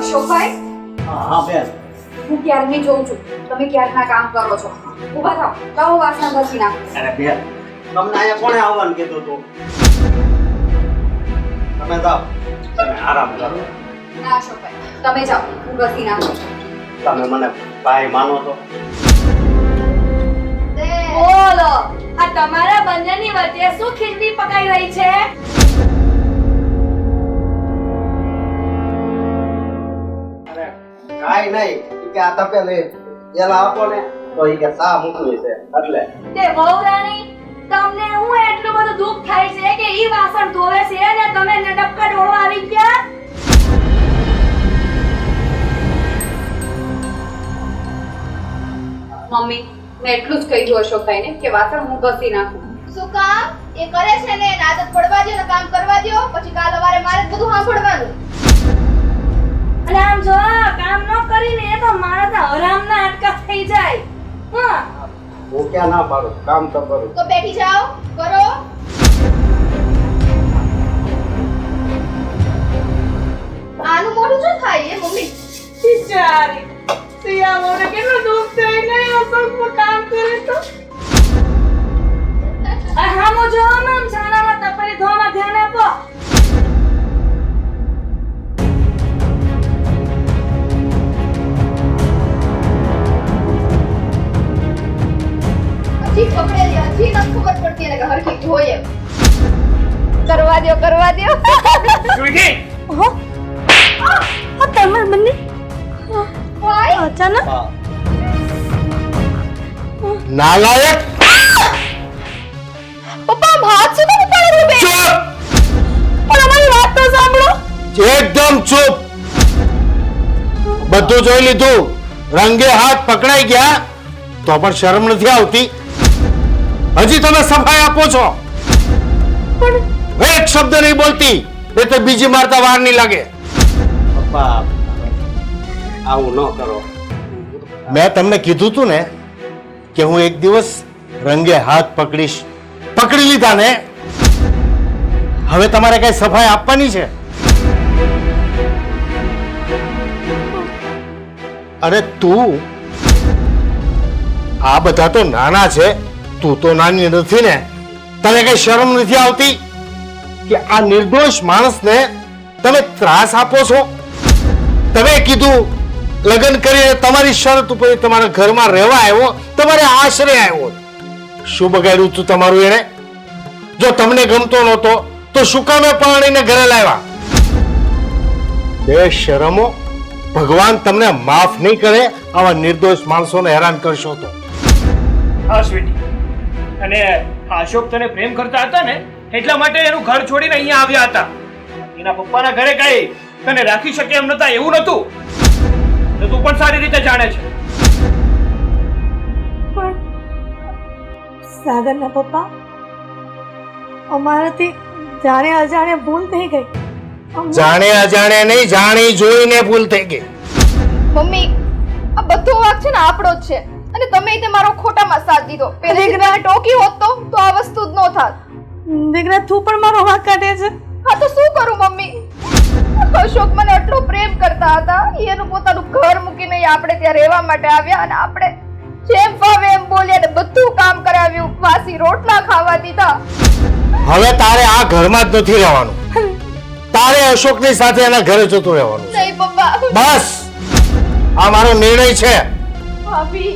અશોકભાઈ, હા બેન. હું ક્યારની જોઉં છું તમે ક્યારના કામ કરો છો. ઊભા થાવ, લાવો વાસણ ઘસી નાખો. અરે બેન, તમને અહીંયા કોણે આવવાનું કીધું તું? તમે જાઓ, તમે આરામ કરો. ના અશોકભાઈ, તમે જાઓ, હું ઘસી નાખું. તમે મને ભાઈ માનો તો? બોલો, આ તમારા બંનેની વચ્ચે શું ખીચડી પકાઈ રહી છે? કાઈ નહીં, કે આ તપેલી એલા આપો ને તો ઈ કે સા મૂકવી છે એટલે. તે વહુરાણી, તમને હું એટલું બધું દુઃખ થાય છે કે ઈ વાસણ ધોવે છે અને તમે નડપકા ઢોળવા આવી ગયા? મમ્મી, મેં એટલું જ કહ્યું અશોકભાઈને કે વાસણ હું ઘસી નાખું. શું કામ એ કરે છે ને, એને આદત પડવા દો ને કામ કરવા દો, પછી કાલ સવારે મારે જ બધું સાંભળવાનું. અને આમ જો કામ ન કરીને એ તો મારા તો હરામના અટકા થઈ જાય. હા, હું ક્યાં ના પાડું, કામ તો કરું. તો બેઠી જાઓ, કરો. આનું મોઢું શું થાય એ મમ્મી? બિચારી સિયા મોને કેટલું દુઃખ થાય ને અશોક કામ કરે તો. હરખી જોઈએ. કરવા દ્યો. સ્વીટી તમે બંને ભાઈ અચાનક નાલાયક પપ્પા આમ હાથ શું કામ ઉપાડે છે બે? ચૂપ પણ અમારી વાત તો સાંભળો. એકદમ ચૂપ બધું જોઈ લીધું રંગે હાથ પકડાઈ ગયા તો પણ શરમ નથી આવતી હજી તમે સફાઈ આપો છો એક શબ્દ નહીં બોલતી એ તો બીજી મારતા વાર નહીં લાગે પપ્પા આવું ન કરો. મેં તમને કીધું તું ને કે હું એક દિવસ રંગે હાથ પકડી લીધા ને હવે તમારે કઈ સફાઈ આપવાની છે અરે તું આ બધા તો નાના છે તું તો નાની નથી ને તને કઈ શરમ નથી આવતી કે આ નિર્દોષ માણસને તમે ત્રાસ આપો છો તમે કીધું લગ્ન કરીને તમારી શરત ઉપર તમારા ઘરમાં રહેવા આવ્યો તમારે આશરે આવ્યો શું બગાડ્યું તું તમારું એને જો તમને ગમતો નહોતો તો શું કામે પરણીને ઘરે લાવ્યા બે શરમો ભગવાન તમને માફ નહીં કરે આવા નિર્દોષ માણસોને હેરાન કરશો તો હા સ્વીટી અને અશોક તને પ્રેમ કરતા હતા ને એટલા માટે એનું ઘર છોડીને અહીંયા આવ્યા હતા એના પપ્પાના ઘરે કઈ તને રાખી શકે એમ નતા એવું નતું તો તું પણ સારી રીતે જાણે છે પણ સાગરના પપ્પા અમારાથી જાણે અજાણે ભૂલ થઈ ગઈ. જાણે અજાણે નહીં જાણી જોઈને ભૂલ થઈ ગઈ મમ્મી આ બધો વાંક છે ને આપણો જ છે અને તમે તે મારો ખોટામાં સાથ દીધો. પહેલેથી મને ટોકી હોત તો આ વસ્તુ જ ન થાત. દીકરા તું પણ મારો વાંક કાઢે છે. હા તો શું કરું મમ્મી? અશોક મને એટલો પ્રેમ કરતા હતા એનું પોતાનું ઘર મૂકીને આપણે ત્યાં રહેવા માટે આવ્યા અને આપણે જેમ ફાવે એમ બોલ્યા ને બધું કામ કરાવ્યું વાસી રોટલા ખાવા દીધા. હવે તારે આ ઘરમાં જ નથી રહેવાનું તારે અશોકની સાથે એના ઘરે જતું રહેવાનું નહીં પપ્પા. બસ આ મારો નિર્ણય છે ભાભી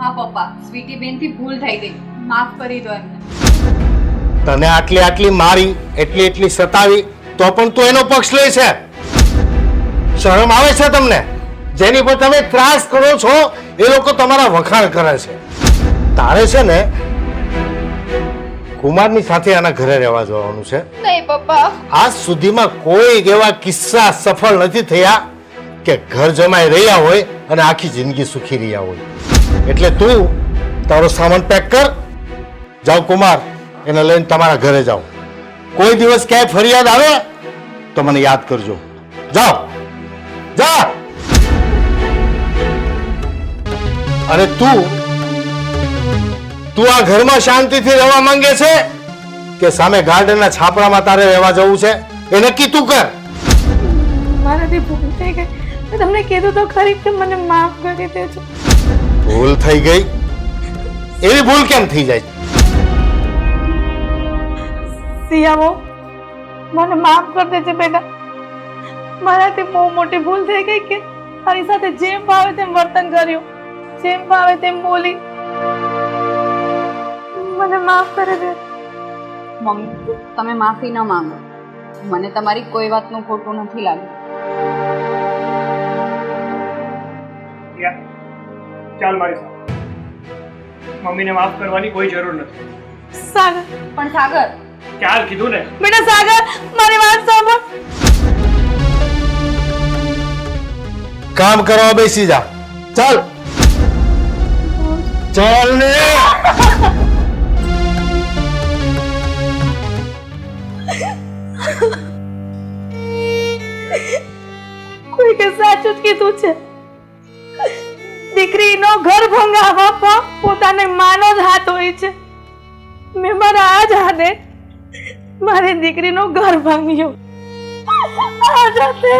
હા પપ્પા, સ્વીટી બેનથી ભૂલ થઈ ગઈ, માફ કરી દો એમને. તને આટલી મારી એટલી સતાવી તો પણ તું એનો પક્ષ લે છે શરમ આવે છે તમને જેની પર તમે ત્રાસ કરો છો એ લોકો તમારા વખાણ કરે છે તારે છે ને કુમારની સાથે આના ઘરે રહેવા જવાનું છે નહીં પપ્પા. આજ સુધીમાં કોઈ એવા કિસ્સા સફળ નથી થયા કે ઘર જમાઈ રહ્યા હોય અને આખી જિંદગી સુખી રહ્યા હોય એટલે તું તારો સામાન પેક કર જાઓ કુમાર એને લઈને તમારા ઘરે જાઓ કોઈ દિવસ ક્યાંય ફરિયાદ આવે તો મને યાદ કરજો જાઓ જા અને તું આ ઘરમાં શાંતિથી રહેવા માંગે છે કે સામે ગાર્ડનના છાપરામાં તારે રહેવા જવું છે એ નક્કી તું કર મારાથી ભૂલ થઈ ગઈ. મેં તમને કીધું તો ખરી કે મને માફ કરી દેજો. ભૂલ થઈ ગઈ એવી ભૂલ કેમ થઈ જાય સિયાવો મને માફ કરી દેજે બેટા. મારાથી બહુ મોટી ભૂલ થઈ ગઈ કે તારી સાથે જેમ ભાવે તેમ વર્તન કર્યું, જેમ ભાવે તેમ બોલી. મને માફ કરી દે. મમ્મી, તમે માફી ન માંગો. મને તમારી કોઈ વાતનું ખોટું નથી લાગ્યું. ચાલ મારી સાથે. મમ્મીને માફ કરવાની કોઈ જરૂર નથી. સાગર, પણ સાગર, ચાલ કીધું ને. બેટા સાગર, મારી વાત સાંભળ. કામ કરવા બેસી જા ચાલ ચાલ ને કોઈ કે સાચું જ કીધું છે. દીકરીનો ઘર ભંગાવવા પોતાને માનો જ હાથ હોય છે. મેં મારા આ જ હાથે મારી દીકરીનું ઘર ભાંગ્યું. આ જ હાથે